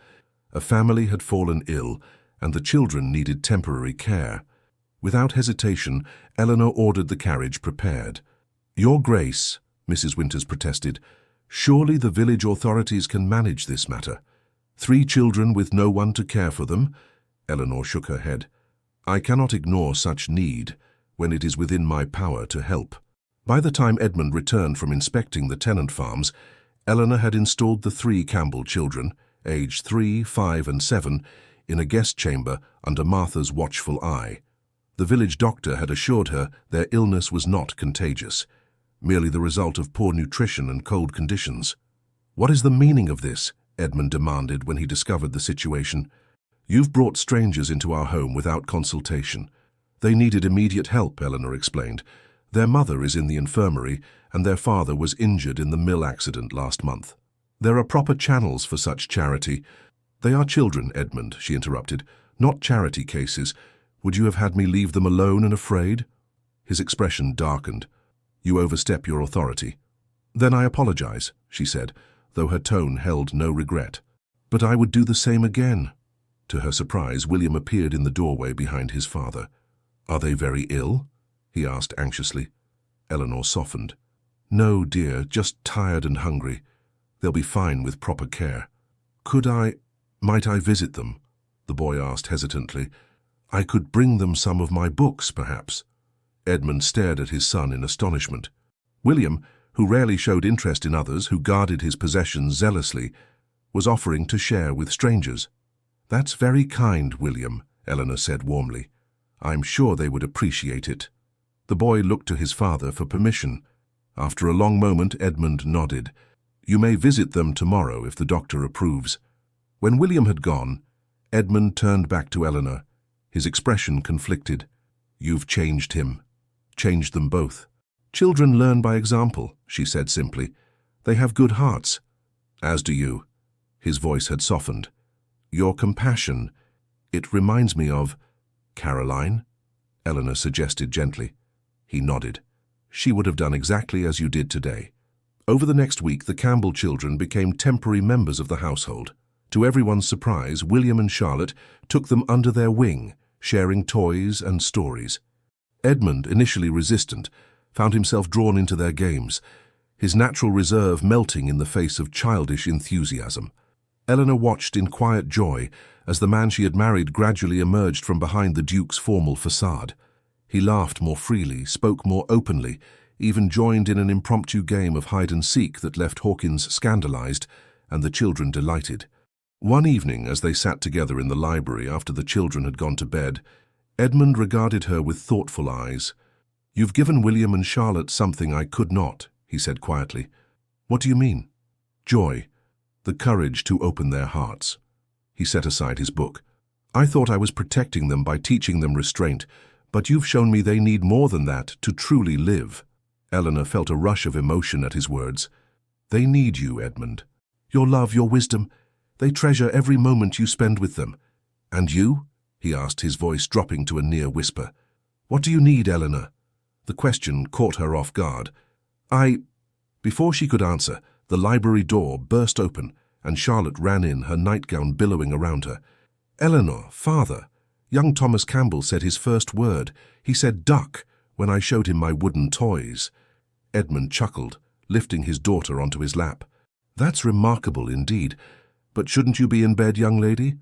A family had fallen ill, and the children needed temporary care. Without hesitation, Eleanor ordered the carriage prepared. "Your Grace," Mrs. Winters protested, "surely the village authorities can manage this matter. 3 children with no one to care for them?" Eleanor shook her head. "I cannot ignore such need when it is within my power to help." By the time Edmund returned from inspecting the tenant farms, Eleanor had installed the 3 Campbell children, aged 3, 5 and 7, in a guest chamber under Martha's watchful eye. The village doctor had assured her their illness was not contagious, merely the result of poor nutrition and cold conditions. "What is the meaning of this?" Edmund demanded when he discovered the situation. "You've brought strangers into our home without consultation." "They needed immediate help," Eleanor explained. "Their mother is in the infirmary, and their father was injured in the mill accident last month. There are proper channels for such charity." "They are children, Edmund," she interrupted, "not charity cases. Would you have had me leave them alone and afraid?" His expression darkened. "You overstep your authority." "Then I apologize," she said, though her tone held no regret. "But I would do the same again." To her surprise, William appeared in the doorway behind his father. "Are they very ill?" he asked anxiously. Eleanor softened. "No, dear, just tired and hungry. They'll be fine with proper care." Might I visit them?" the boy asked hesitantly. "I could bring them some of my books, perhaps." Edmund stared at his son in astonishment. William, who rarely showed interest in others, who guarded his possessions zealously, was offering to share with strangers. "That's very kind, William," Eleanor said warmly. "I'm sure they would appreciate it." The boy looked to his father for permission. After a long moment, Edmund nodded. "You may visit them tomorrow if the doctor approves." When William had gone, Edmund turned back to Eleanor. His expression conflicted. "You've changed him. Changed them both." "Children learn by example," she said simply. "They have good hearts." "As do you." His voice had softened. "Your compassion, it reminds me of—" "Caroline?" Eleanor suggested gently. He nodded. "She would have done exactly as you did today." Over the next week, the Campbell children became temporary members of the household. To everyone's surprise, William and Charlotte took them under their wing, sharing toys and stories. Edmund, initially resistant, found himself drawn into their games, his natural reserve melting in the face of childish enthusiasm. Eleanor watched in quiet joy as the man she had married gradually emerged from behind the Duke's formal facade. He laughed more freely, spoke more openly, even joined in an impromptu game of hide-and-seek that left Hawkins scandalized and the children delighted. One evening, as they sat together in the library after the children had gone to bed, Edmund regarded her with thoughtful eyes. "You've given William and Charlotte something I could not," he said quietly. "What do you mean?" "Joy. The courage to open their hearts." He set aside his book. "I thought I was protecting them by teaching them restraint, but you've shown me they need more than that to truly live." Eleanor felt a rush of emotion at his words. "They need you, Edmund. Your love, your wisdom. They treasure every moment you spend with them." "And you?" he asked, his voice dropping to a near whisper. "What do you need, Eleanor?" The question caught her off guard. Before she could answer, the library door burst open, and Charlotte ran in, her nightgown billowing around her. "Eleanor, father, young Thomas Campbell said his first word. He said duck when I showed him my wooden toys." Edmund chuckled, lifting his daughter onto his lap. "That's remarkable indeed. But shouldn't you be in bed, young lady?"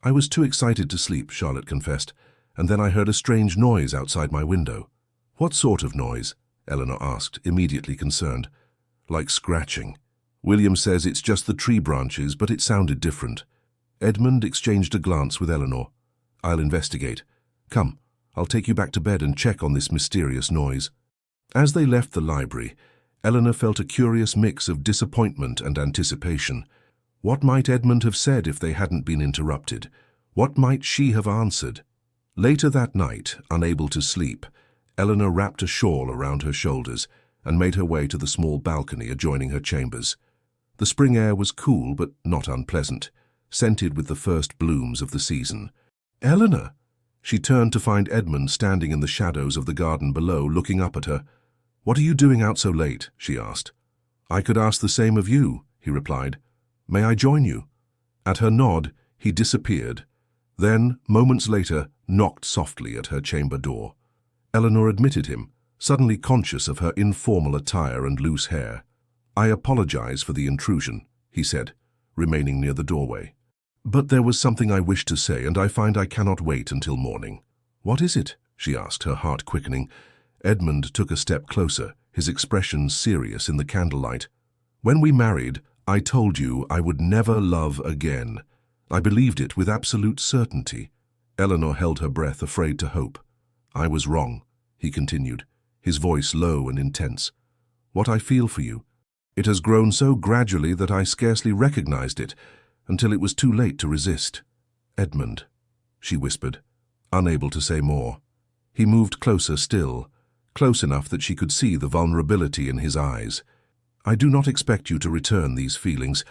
"I was too excited to sleep," Charlotte confessed, "and then I heard a strange noise outside my window." "What sort of noise?" Eleanor asked, immediately concerned. "Like scratching. William says it's just the tree branches, but it sounded different." Edmund exchanged a glance with Eleanor. "I'll investigate. Come, I'll take you back to bed and check on this mysterious noise." As they left the library, Eleanor felt a curious mix of disappointment and anticipation. What might Edmund have said if they hadn't been interrupted? What might she have answered? Later that night, unable to sleep, Eleanor wrapped a shawl around her shoulders and made her way to the small balcony adjoining her chambers. The spring air was cool but not unpleasant, scented with the first blooms of the season. "Eleanor!" She turned to find Edmund standing in the shadows of the garden below, looking up at her. "What are you doing out so late?" she asked. "I could ask the same of you," he replied. "May I join you?" At her nod, he disappeared, then, moments later, knocked softly at her chamber door. Eleanor admitted him, suddenly conscious of her informal attire and loose hair. "I apologize for the intrusion," he said, remaining near the doorway. "But there was something I wished to say, and I find I cannot wait until morning." "What is it?" she asked, her heart quickening. Edmund took a step closer, his expression serious in the candlelight. "When we married, I told you I would never love again. I believed it with absolute certainty." Eleanor held her breath, afraid to hope. I was wrong, he continued, his voice low and intense. What I feel for you, it has grown so gradually that I scarcely recognized it, until it was too late to resist. Edmund, she whispered, unable to say more. He moved closer still, close enough that she could see the vulnerability in his eyes. I do not expect you to return these feelings.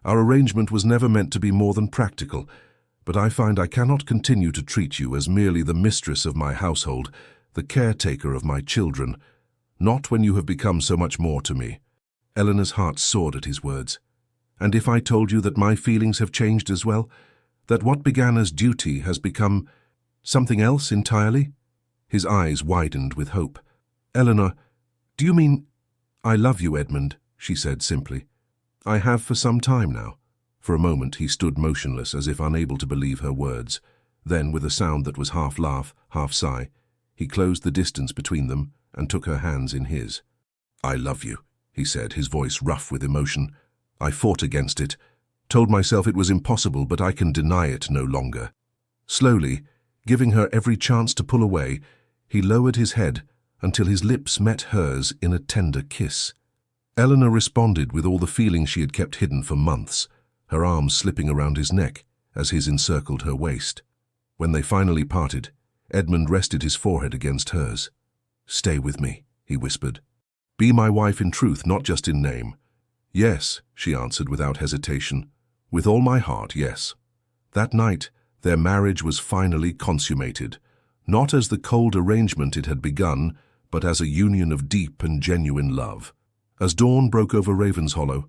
Our arrangement was never meant to be more than practical, but I find I cannot continue to treat you as merely the mistress of my household, the caretaker of my children, not when you have become so much more to me. Eleanor's heart soared at his words. And if I told you that my feelings have changed as well, that what began as duty has become something else entirely? His eyes widened with hope. Eleanor, do you mean— I love you, Edmund, she said simply. I have for some time now. For a moment he stood motionless as if unable to believe her words. Then, with a sound that was half laugh, half sigh, he closed the distance between them and took her hands in his. I love you, he said, his voice rough with emotion. I fought against it, told myself it was impossible, but I can deny it no longer. Slowly, giving her every chance to pull away, he lowered his head until his lips met hers in a tender kiss. Eleanor responded with all the feeling she had kept hidden for months, her arms slipping around his neck as his encircled her waist. When they finally parted, Edmund rested his forehead against hers. Stay with me, he whispered. Be my wife in truth, not just in name. Yes, she answered without hesitation. With all my heart, yes. That night, their marriage was finally consummated, not as the cold arrangement it had begun, but as a union of deep and genuine love. As dawn broke over Ravenshollow,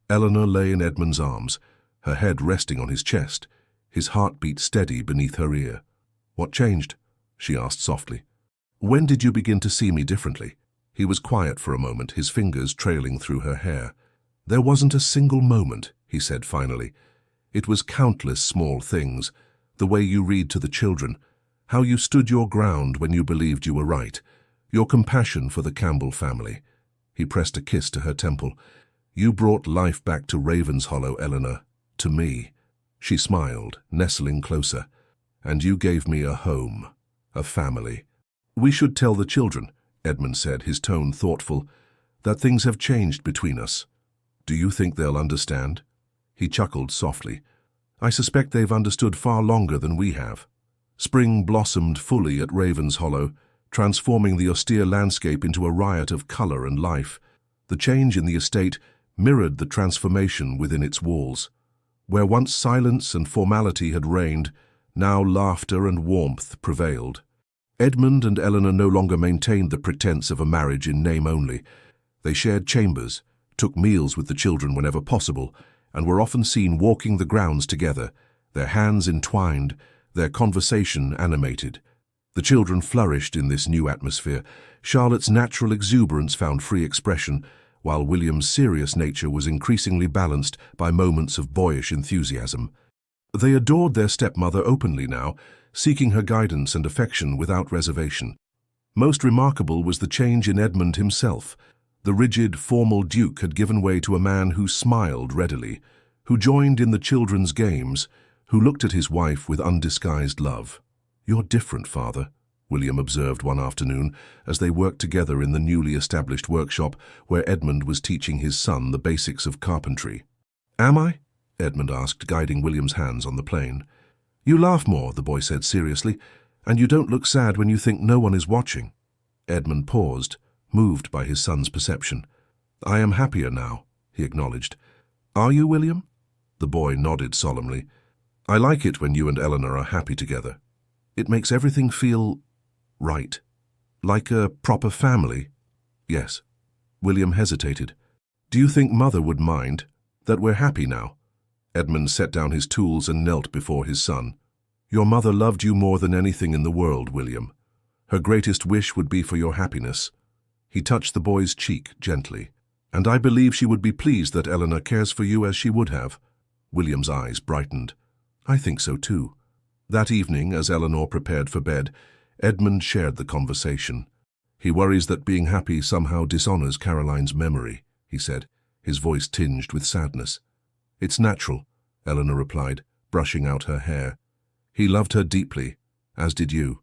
Eleanor lay in Edmund's arms, her head resting on his chest, his heartbeat steady beneath her ear. What changed? She asked softly. When did you begin to see me differently? He was quiet for a moment, his fingers trailing through her hair. There wasn't a single moment, he said finally. It was countless small things, the way you read to the children, how you stood your ground when you believed you were right, your compassion for the Campbell family. He pressed a kiss to her temple. You brought life back to Ravenshollow, Eleanor, to me. She smiled, nestling closer. And you gave me a home, a family. We should tell the children, Edmund said, his tone thoughtful, that things have changed between us. Do you think they'll understand? He chuckled softly. I suspect they've understood far longer than we have. Spring blossomed fully at Ravenshollow, transforming the austere landscape into a riot of colour and life. The change in the estate mirrored the transformation within its walls. Where once silence and formality had reigned, now laughter and warmth prevailed. Edmund and Eleanor no longer maintained the pretense of a marriage in name only. They shared chambers, took meals with the children whenever possible, and were often seen walking the grounds together, their hands entwined, their conversation animated. The children flourished in this new atmosphere. Charlotte's natural exuberance found free expression, while William's serious nature was increasingly balanced by moments of boyish enthusiasm. They adored their stepmother openly now, seeking her guidance and affection without reservation. Most remarkable was the change in Edmund himself. The rigid, formal Duke had given way to a man who smiled readily, who joined in the children's games, who looked at his wife with undisguised love. You're different, Father, William observed one afternoon as they worked together in the newly established workshop where Edmund was teaching his son the basics of carpentry. Am I? Edmund asked, guiding William's hands on the plane. You laugh more, the boy said seriously, and you don't look sad when you think no one is watching. Edmund paused, moved by his son's perception. I am happier now, he acknowledged. Are you, William? The boy nodded solemnly. I like it when you and Eleanor are happy together. It makes everything feel right. Like a proper family. Yes. William hesitated. Do you think Mother would mind that we're happy now? Edmund set down his tools and knelt before his son. Your mother loved you more than anything in the world, William. Her greatest wish would be for your happiness. He touched the boy's cheek gently. And I believe she would be pleased that Eleanor cares for you as she would have. William's eyes brightened. I think so too. That evening, as Eleanor prepared for bed, Edmund shared the conversation. He worries that being happy somehow dishonors Caroline's memory, he said, his voice tinged with sadness. It's natural, Eleanor replied, brushing out her hair. He loved her deeply, as did you.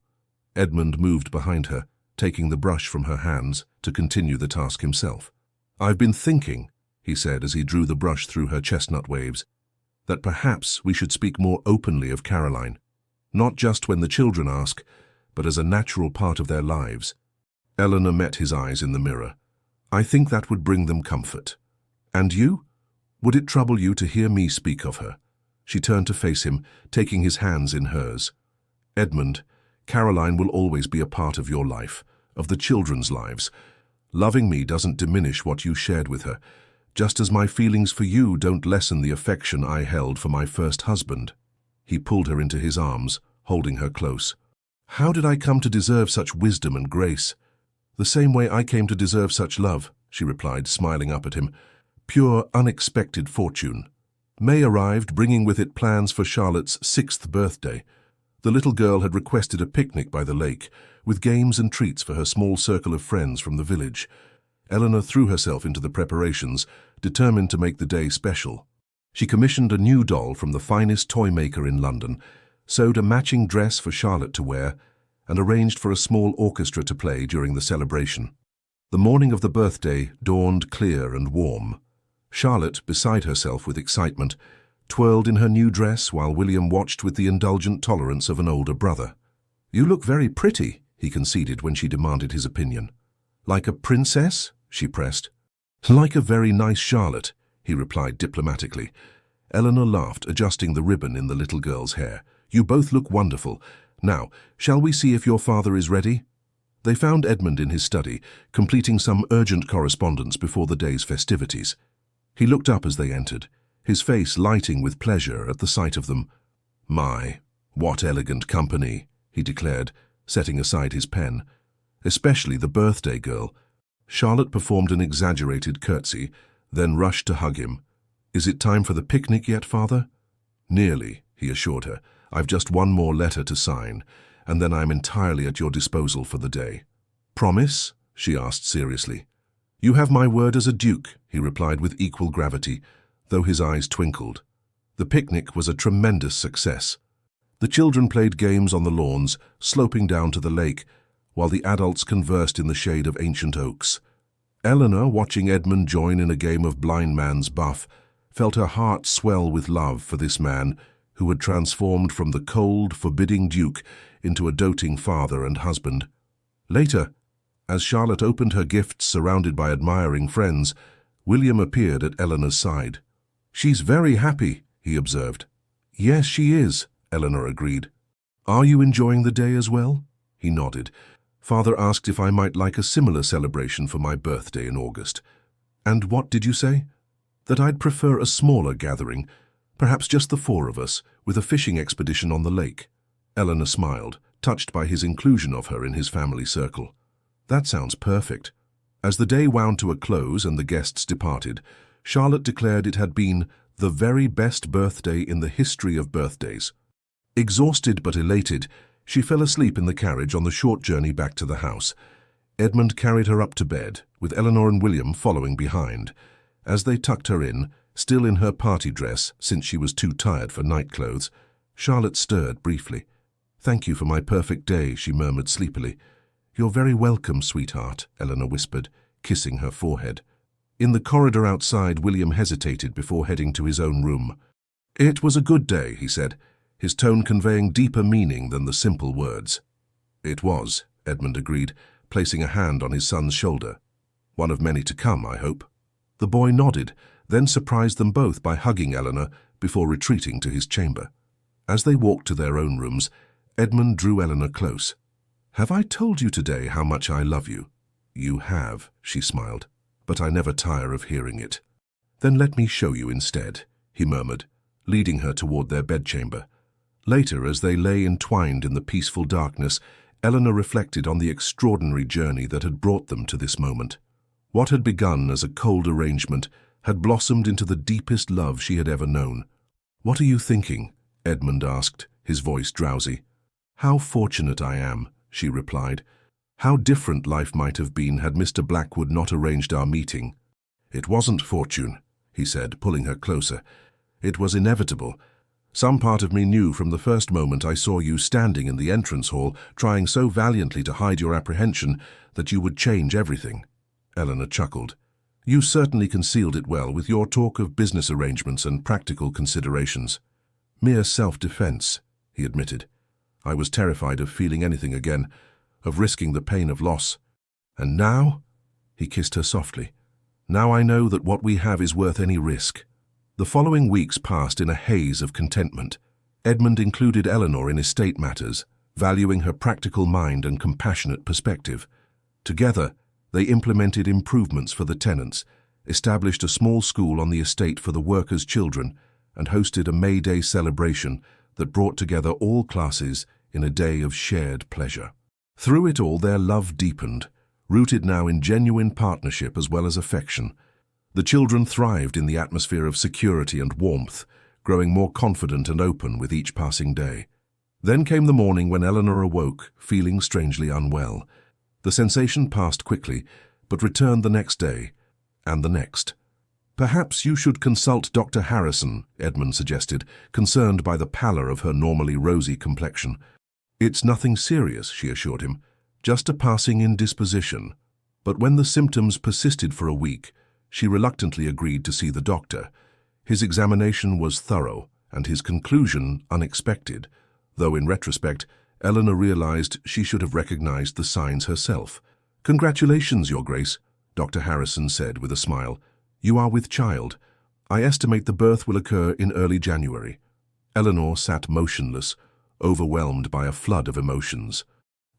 Edmund moved behind her, taking the brush from her hands to continue the task himself. "I've been thinking," he said as he drew the brush through her chestnut waves, "that perhaps we should speak more openly of Caroline, not just when the children ask, but as a natural part of their lives." Eleanor met his eyes in the mirror. "I think that would bring them comfort. And you? Would it trouble you to hear me speak of her?" She turned to face him, taking his hands in hers. "Edmund, Caroline will always be a part of your life, of the children's lives. Loving me doesn't diminish what you shared with her, just as my feelings for you don't lessen the affection I held for my first husband." He pulled her into his arms, holding her close. "How did I come to deserve such wisdom and grace?" "The same way I came to deserve such love," she replied, smiling up at him. "Pure, unexpected fortune." May arrived, bringing with it plans for Charlotte's 6th birthday. The little girl had requested a picnic by the lake, with games and treats for her small circle of friends from the village. Eleanor threw herself into the preparations, determined to make the day special. She commissioned a new doll from the finest toy maker in London, sewed a matching dress for Charlotte to wear, and arranged for a small orchestra to play during the celebration. The morning of the birthday dawned clear and warm. Charlotte, beside herself with excitement, twirled in her new dress while William watched with the indulgent tolerance of an older brother. "You look very pretty," he conceded when she demanded his opinion. "Like a princess?" she pressed. "Like a very nice Charlotte," he replied diplomatically. Eleanor laughed, adjusting the ribbon in the little girl's hair. "You both look wonderful. Now, shall we see if your father is ready?" They found Edmund in his study, completing some urgent correspondence before the day's festivities. He looked up as they entered, his face lighting with pleasure at the sight of them. "My, what elegant company," he declared, setting aside his pen. "Especially the birthday girl." Charlotte performed an exaggerated curtsy, then rushed to hug him. "Is it time for the picnic yet, Father?" "Nearly," he assured her. "I've just one more letter to sign, and then I'm entirely at your disposal for the day." "Promise?" she asked seriously. "You have my word as a duke," he replied with equal gravity, though his eyes twinkled. The picnic was a tremendous success. The children played games on the lawns, sloping down to the lake, while the adults conversed in the shade of ancient oaks. Eleanor, watching Edmund join in a game of blind man's buff, felt her heart swell with love for this man who had transformed from the cold, forbidding duke into a doting father and husband. Later, as Charlotte opened her gifts surrounded by admiring friends, William appeared at Eleanor's side. "She's very happy," he observed. "Yes, she is," Eleanor agreed. "Are you enjoying the day as well?" He nodded. "Father asked if I might like a similar celebration for my birthday in August." "And what did you say?" "That I'd prefer a smaller gathering, perhaps just the 4 of us, with a fishing expedition on the lake." Eleanor smiled, touched by his inclusion of her in his family circle. "That sounds perfect." As the day wound to a close and the guests departed, Charlotte declared it had been the very best birthday in the history of birthdays. Exhausted but elated, she fell asleep in the carriage on the short journey back to the house. Edmund carried her up to bed, with Eleanor and William following behind. As they tucked her in, still in her party dress since she was too tired for nightclothes, Charlotte stirred briefly. "Thank you for my perfect day," she murmured sleepily. "You're very welcome, sweetheart," Eleanor whispered, kissing her forehead. In the corridor outside, William hesitated before heading to his own room. "It was a good day," he said, his tone conveying deeper meaning than the simple words. "It was," Edmund agreed, placing a hand on his son's shoulder. "One of many to come, I hope." The boy nodded, then surprised them both by hugging Eleanor before retreating to his chamber. As they walked to their own rooms, Edmund drew Eleanor close. "Have I told you today how much I love you?" "You have," she smiled, "but I never tire of hearing it." "Then let me show you instead," he murmured, leading her toward their bedchamber. Later, as they lay entwined in the peaceful darkness, Eleanor reflected on the extraordinary journey that had brought them to this moment. What had begun as a cold arrangement had blossomed into the deepest love she had ever known. "What are you thinking?" Edmund asked, his voice drowsy. "How fortunate I am," she replied. "How different life might have been had Mr. Blackwood not arranged our meeting." "It wasn't fortune," he said, pulling her closer. "It was inevitable. Some part of me knew from the first moment I saw you standing in the entrance hall, trying so valiantly to hide your apprehension that you would change everything." Eleanor chuckled. "You certainly concealed it well with your talk of business arrangements and practical considerations." "Mere self-defense," he admitted. "I was terrified of feeling anything again, of risking the pain of loss. And now?" He kissed her softly. "Now I know that what we have is worth any risk." The following weeks passed in a haze of contentment. Edmund included Eleanor in estate matters, valuing her practical mind and compassionate perspective. Together, they implemented improvements for the tenants, established a small school on the estate for the workers' children, and hosted a May Day celebration that brought together all classes in a day of shared pleasure. Through it all, their love deepened, rooted now in genuine partnership as well as affection. The children thrived in the atmosphere of security and warmth, growing more confident and open with each passing day. Then came the morning when Eleanor awoke, feeling strangely unwell. The sensation passed quickly, but returned the next day, and the next. "Perhaps you should consult Dr. Harrison," Edmund suggested, concerned by the pallor of her normally rosy complexion. "It's nothing serious," she assured him, "just a passing indisposition." But when the symptoms persisted for a week, she reluctantly agreed to see the doctor. His examination was thorough, and his conclusion unexpected, though in retrospect, Eleanor realized she should have recognized the signs herself. "Congratulations, Your Grace," Dr. Harrison said with a smile. "You are with child. I estimate the birth will occur in early January." Eleanor sat motionless, overwhelmed by a flood of emotions.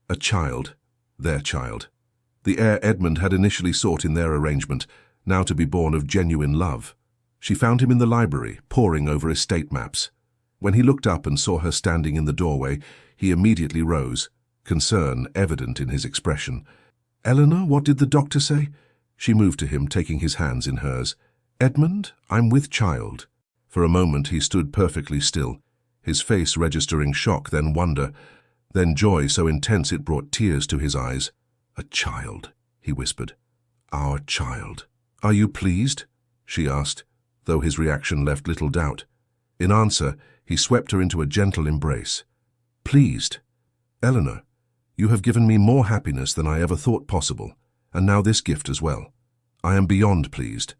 A child, their child. The heir Edmund had initially sought in their arrangement, now to be born of genuine love. She found him in the library, poring over estate maps. When he looked up and saw her standing in the doorway, he immediately rose, concern evident in his expression. "Eleanor, what did the doctor say?" She moved to him, taking his hands in hers. "Edmund, I'm with child." For a moment he stood perfectly still, his face registering shock, then wonder, then joy so intense it brought tears to his eyes. "A child," he whispered. "Our child." "Are you pleased?" she asked, though his reaction left little doubt. In answer, he swept her into a gentle embrace. "Pleased? Eleanor, you have given me more happiness than I ever thought possible, and now this gift as well. I am beyond pleased.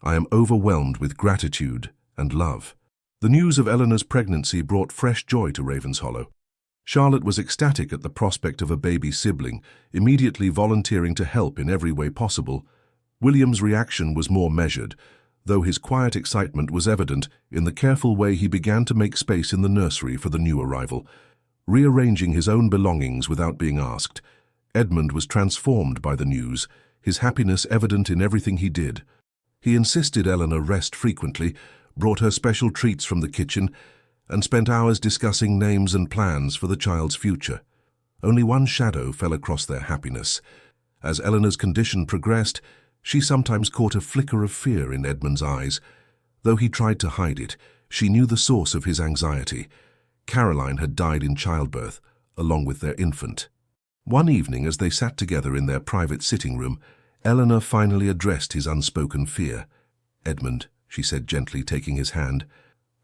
I am overwhelmed with gratitude and love." The news of Eleanor's pregnancy brought fresh joy to Ravenshollow. Charlotte was ecstatic at the prospect of a baby sibling, immediately volunteering to help in every way possible. William's reaction was more measured, though his quiet excitement was evident in the careful way he began to make space in the nursery for the new arrival. Rearranging his own belongings without being asked, Edmund was transformed by the news, his happiness evident in everything he did. He insisted Eleanor rest frequently, brought her special treats from the kitchen, and spent hours discussing names and plans for the child's future. Only one shadow fell across their happiness. As Eleanor's condition progressed, she sometimes caught a flicker of fear in Edmund's eyes. Though he tried to hide it, she knew the source of his anxiety. Caroline had died in childbirth, along with their infant. One evening, as they sat together in their private sitting room, Eleanor finally addressed his unspoken fear. "Edmund," she said gently, taking his hand,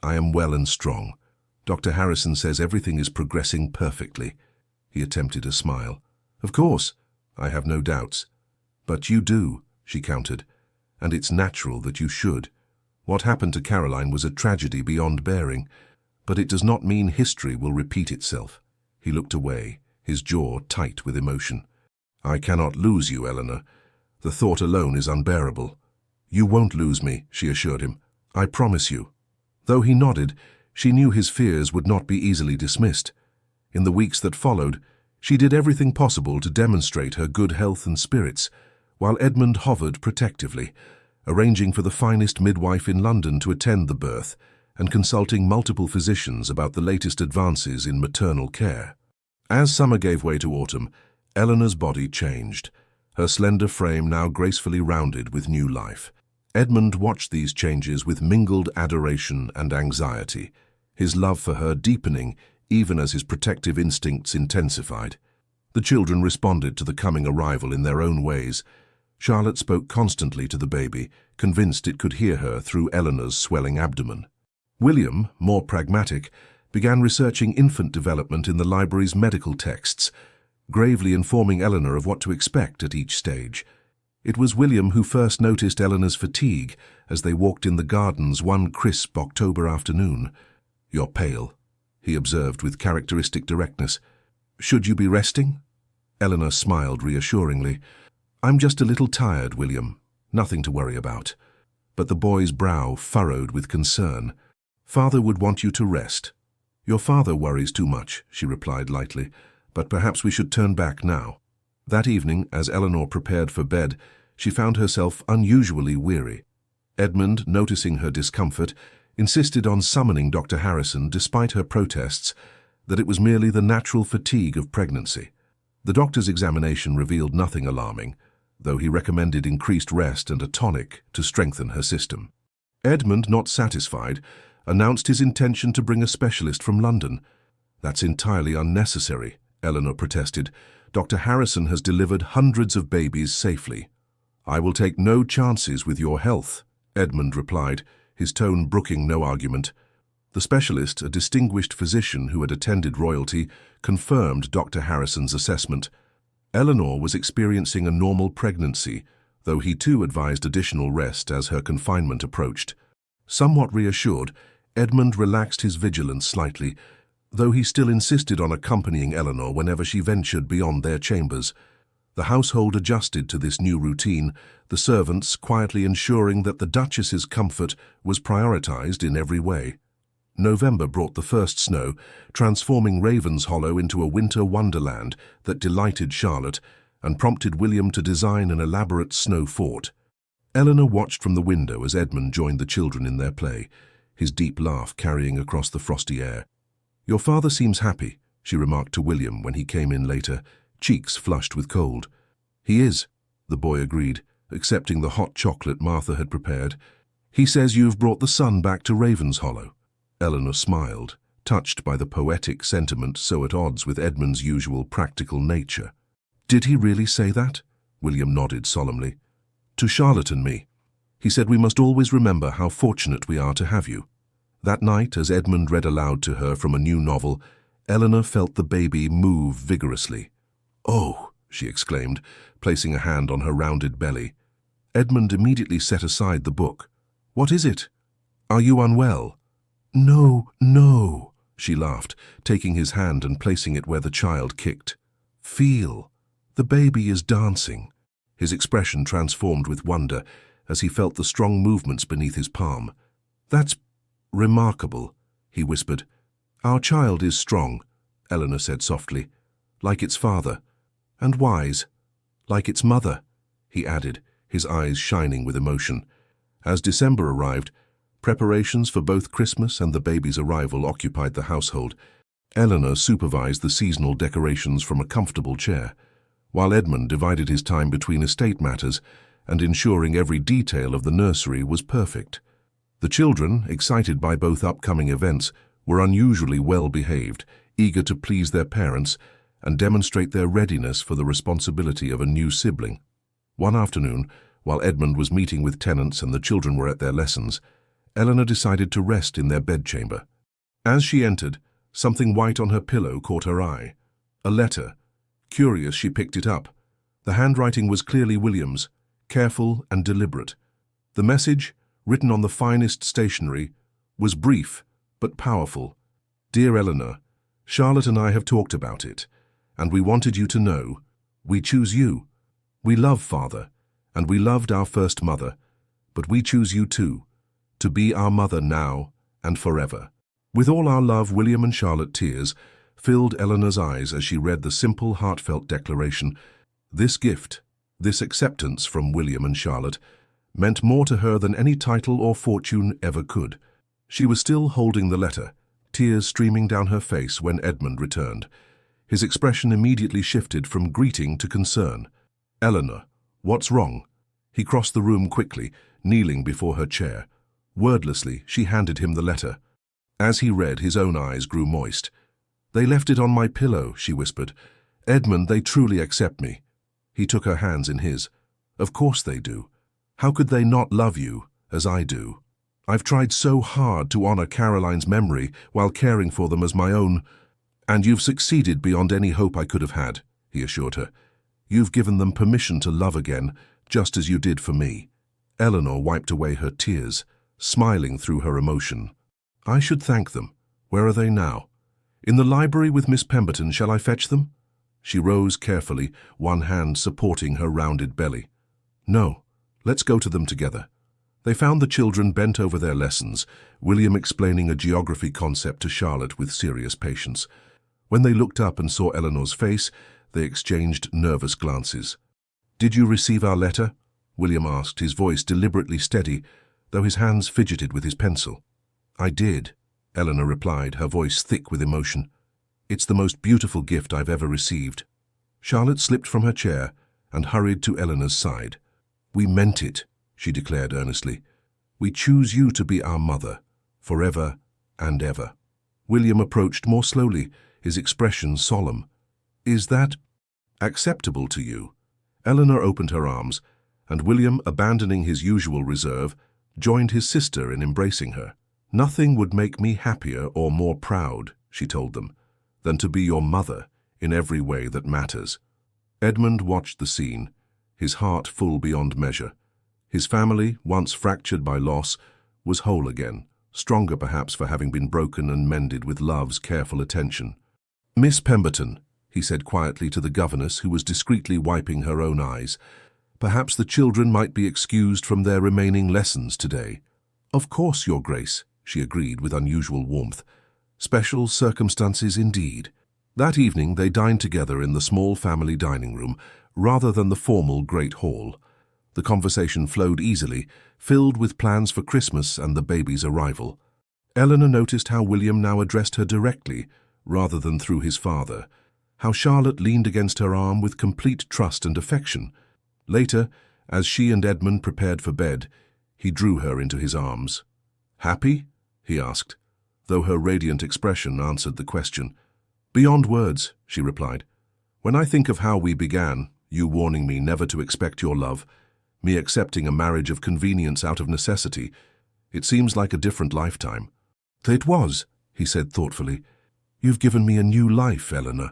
"I am well and strong. Dr. Harrison says everything is progressing perfectly." He attempted a smile. "Of course, I have no doubts. But you do," she countered, "and it's natural that you should. What happened to Caroline was a tragedy beyond bearing, but it does not mean history will repeat itself." He looked away, his jaw tight with emotion. "I cannot lose you, Eleanor. The thought alone is unbearable." "You won't lose me," she assured him. "I promise you." Though he nodded, she knew his fears would not be easily dismissed. In the weeks that followed, she did everything possible to demonstrate her good health and spirits, while Edmund hovered protectively, arranging for the finest midwife in London to attend the birth and consulting multiple physicians about the latest advances in maternal care. As summer gave way to autumn, Eleanor's body changed, her slender frame now gracefully rounded with new life. Edmund watched these changes with mingled adoration and anxiety, his love for her deepening even as his protective instincts intensified. The children responded to the coming arrival in their own ways. Charlotte spoke constantly to the baby, convinced it could hear her through Eleanor's swelling abdomen. William, more pragmatic, began researching infant development in the library's medical texts, gravely informing Eleanor of what to expect at each stage. It was William who first noticed Eleanor's fatigue as they walked in the gardens one crisp October afternoon. "You're pale," he observed with characteristic directness. "Should you be resting?" Eleanor smiled reassuringly. "I'm just a little tired, William. Nothing to worry about." But the boy's brow furrowed with concern. "Father would want you to rest." "Your father worries too much," she replied lightly, "but perhaps we should turn back now." That evening, as Eleanor prepared for bed, she found herself unusually weary. Edmund, noticing her discomfort, insisted on summoning Dr. Harrison despite her protests that it was merely the natural fatigue of pregnancy. The doctor's examination revealed nothing alarming, though he recommended increased rest and a tonic to strengthen her system. Edmund, not satisfied, announced his intention to bring a specialist from London. "That's entirely unnecessary," Eleanor protested. "Dr. Harrison has delivered hundreds of babies safely." "I will take no chances with your health," Edmund replied, his tone brooking no argument. The specialist, a distinguished physician who had attended royalty, confirmed Dr. Harrison's assessment. Eleanor was experiencing a normal pregnancy, though he too advised additional rest as her confinement approached. Somewhat reassured, Edmund relaxed his vigilance slightly, though he still insisted on accompanying Eleanor whenever she ventured beyond their chambers. The household adjusted to this new routine, the servants quietly ensuring that the Duchess's comfort was prioritized in every way. November brought the first snow, transforming Ravenshollow into a winter wonderland that delighted Charlotte and prompted William to design an elaborate snow fort. Eleanor watched from the window as Edmund joined the children in their play, his deep laugh carrying across the frosty air. "Your father seems happy," she remarked to William when he came in later, cheeks flushed with cold. "He is," the boy agreed, accepting the hot chocolate Martha had prepared. "He says you've brought the sun back to Ravenshollow." Eleanor smiled, touched by the poetic sentiment so at odds with Edmund's usual practical nature. "Did he really say that?" William nodded solemnly. "To Charlotte and me. He said we must always remember how fortunate we are to have you." That night, as Edmund read aloud to her from a new novel, Eleanor felt the baby move vigorously. "Oh!" she exclaimed, placing a hand on her rounded belly. Edmund immediately set aside the book. "What is it? Are you unwell?" "No, no," she laughed, taking his hand and placing it where the child kicked. "Feel. The baby is dancing." His expression transformed with wonder as he felt the strong movements beneath his palm. "That's remarkable," he whispered. "Our child is strong," Eleanor said softly, "like its father, and wise, like its mother," he added, his eyes shining with emotion. As December arrived, preparations for both Christmas and the baby's arrival occupied the household. Eleanor supervised the seasonal decorations from a comfortable chair, while Edmund divided his time between estate matters and ensuring every detail of the nursery was perfect. The children, excited by both upcoming events, were unusually well behaved, eager to please their parents and demonstrate their readiness for the responsibility of a new sibling. One afternoon, while Edmund was meeting with tenants and the children were at their lessons, Eleanor decided to rest in their bedchamber. As she entered, something white on her pillow caught her eye. A letter. Curious, she picked it up. The handwriting was clearly William's, careful and deliberate. The message, written on the finest stationery, was brief but powerful. "Dear Eleanor, Charlotte and I have talked about it, and we wanted you to know, we choose you. We love Father, and we loved our first mother, but we choose you too, to be our mother now and forever." With all our love, William and Charlotte, tears filled Eleanor's eyes as she read the simple, heartfelt declaration. This gift, this acceptance from William and Charlotte, meant more to her than any title or fortune ever could. She was still holding the letter, tears streaming down her face when Edmund returned. His expression immediately shifted from greeting to concern. "Eleanor, what's wrong?" He crossed the room quickly, kneeling before her chair. Wordlessly, she handed him the letter. As he read, his own eyes grew moist. "They left it on my pillow," she whispered. "Edmund, they truly accept me." He took her hands in his. "Of course they do. How could they not love you, as I do?" I've tried so hard to honor Caroline's memory while caring for them as my own, and you've succeeded beyond any hope I could have had, he assured her. You've given them permission to love again, just as you did for me. Eleanor wiped away her tears, smiling through her emotion. I should thank them. Where are they now? In the library with Miss Pemberton. Shall I fetch them? She rose carefully, one hand supporting her rounded belly. No, let's go to them together. They found the children bent over their lessons, William explaining a geography concept to Charlotte with serious patience. When they looked up and saw Eleanor's face, they exchanged nervous glances. Did you receive our letter? William asked, his voice deliberately steady, though his hands fidgeted with his pencil. I did, Eleanor replied, her voice thick with emotion. It's the most beautiful gift I've ever received. Charlotte slipped from her chair and hurried to Eleanor's side. We meant it, she declared earnestly. We choose you to be our mother, forever and ever. William approached more slowly, his expression solemn. Is that acceptable to you? Eleanor opened her arms, and William, abandoning his usual reserve, joined his sister in embracing her. Nothing would make me happier or more proud, she told them, than to be your mother in every way that matters. Edmund watched the scene, his heart full beyond measure. His family, once fractured by loss, was whole again, stronger perhaps for having been broken and mended with love's careful attention. Miss Pemberton, he said quietly to the governess, who was discreetly wiping her own eyes, perhaps the children might be excused from their remaining lessons today. Of course, Your Grace, she agreed with unusual warmth. Special circumstances indeed. That evening they dined together in the small family dining room, rather than the formal great hall. The conversation flowed easily, filled with plans for Christmas and the baby's arrival. Eleanor noticed how William now addressed her directly, rather than through his father, how Charlotte leaned against her arm with complete trust and affection. Later, as she and Edmund prepared for bed, he drew her into his arms. Happy? He asked, though her radiant expression answered the question. Beyond words, she replied. When I think of how we began, you warning me never to expect your love, me accepting a marriage of convenience out of necessity, it seems like a different lifetime. It was, he said thoughtfully. You've given me a new life, Eleanor.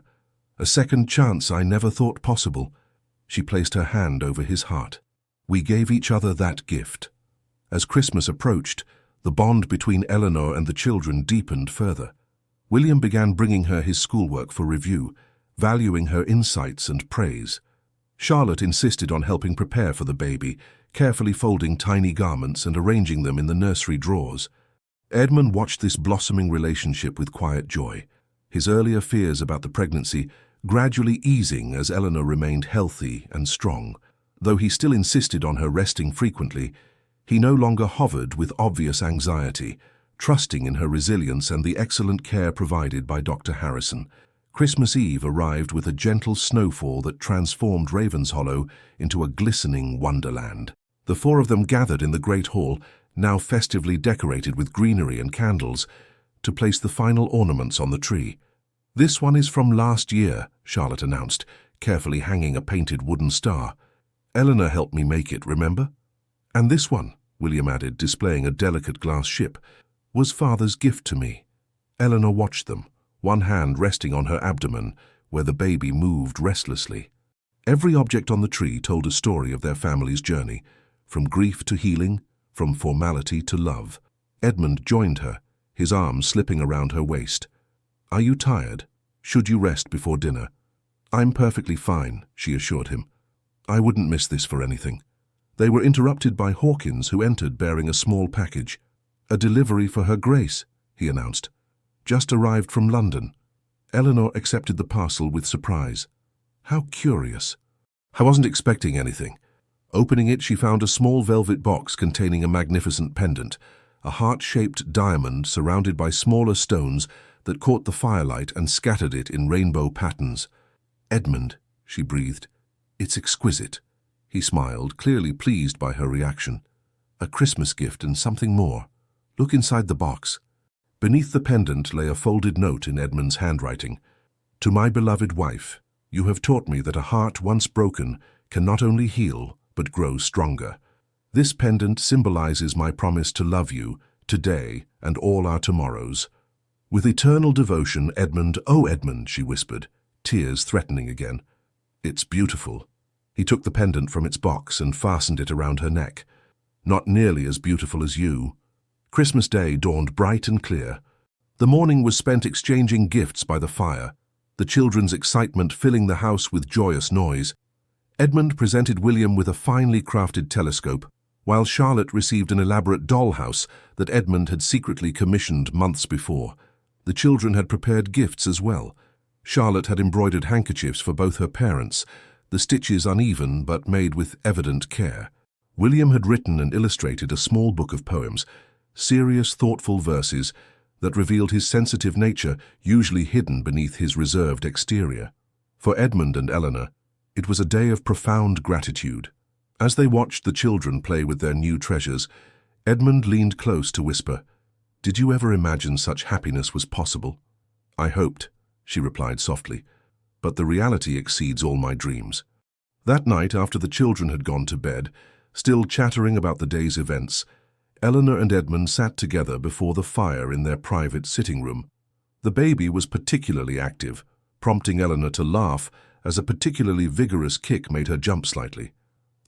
A second chance I never thought possible. She placed her hand over his heart. We gave each other that gift. As Christmas approached, the bond between Eleanor and the children deepened further. William began bringing her his schoolwork for review, valuing her insights and praise. Charlotte insisted on helping prepare for the baby, carefully folding tiny garments and arranging them in the nursery drawers. Edmund watched this blossoming relationship with quiet joy, his earlier fears about the pregnancy gradually easing as Eleanor remained healthy and strong. Though he still insisted on her resting frequently, he no longer hovered with obvious anxiety, trusting in her resilience and the excellent care provided by Dr. Harrison. Christmas Eve arrived with a gentle snowfall that transformed Ravenshollow into a glistening wonderland. The four of them gathered in the great hall, now festively decorated with greenery and candles, to place the final ornaments on the tree. This one is from last year, Charlotte announced, carefully hanging a painted wooden star. Eleanor helped me make it, remember? And this one, William added, displaying a delicate glass ship, was Father's gift to me. Eleanor watched them, one hand resting on her abdomen, where the baby moved restlessly. Every object on the tree told a story of their family's journey, from grief to healing, from formality to love. Edmund joined her, his arms slipping around her waist. Are you tired? Should you rest before dinner? I'm perfectly fine, she assured him. I wouldn't miss this for anything. They were interrupted by Hawkins, who entered bearing a small package. A delivery for Her Grace, he announced. Just arrived from London. Eleanor accepted the parcel with surprise. How curious. I wasn't expecting anything. Opening it, she found a small velvet box containing a magnificent pendant, a heart-shaped diamond surrounded by smaller stones that caught the firelight and scattered it in rainbow patterns. Edmund, she breathed. It's exquisite. He smiled, clearly pleased by her reaction. A Christmas gift and something more. Look inside the box. Beneath the pendant lay a folded note in Edmund's handwriting. To my beloved wife, you have taught me that a heart once broken can not only heal, but grow stronger. This pendant symbolizes my promise to love you, today and all our tomorrows. With eternal devotion, Edmund, oh Edmund, she whispered, tears threatening again. It's beautiful. He took the pendant from its box and fastened it around her neck. Not nearly as beautiful as you. Christmas Day dawned bright and clear. The morning was spent exchanging gifts by the fire, the children's excitement filling the house with joyous noise. Edmund presented William with a finely crafted telescope, while Charlotte received an elaborate dollhouse that Edmund had secretly commissioned months before. The children had prepared gifts as well. Charlotte had embroidered handkerchiefs for both her parents, the stitches uneven but made with evident care. William had written and illustrated a small book of poems, serious, thoughtful verses that revealed his sensitive nature, usually hidden beneath his reserved exterior. For Edmund and Eleanor, it was a day of profound gratitude. As they watched the children play with their new treasures, Edmund leaned close to whisper, "Did you ever imagine such happiness was possible?" "I hoped," she replied softly, "but the reality exceeds all my dreams." That night, after the children had gone to bed, still chattering about the day's events, Eleanor and Edmund sat together before the fire in their private sitting room. The baby was particularly active, prompting Eleanor to laugh as a particularly vigorous kick made her jump slightly.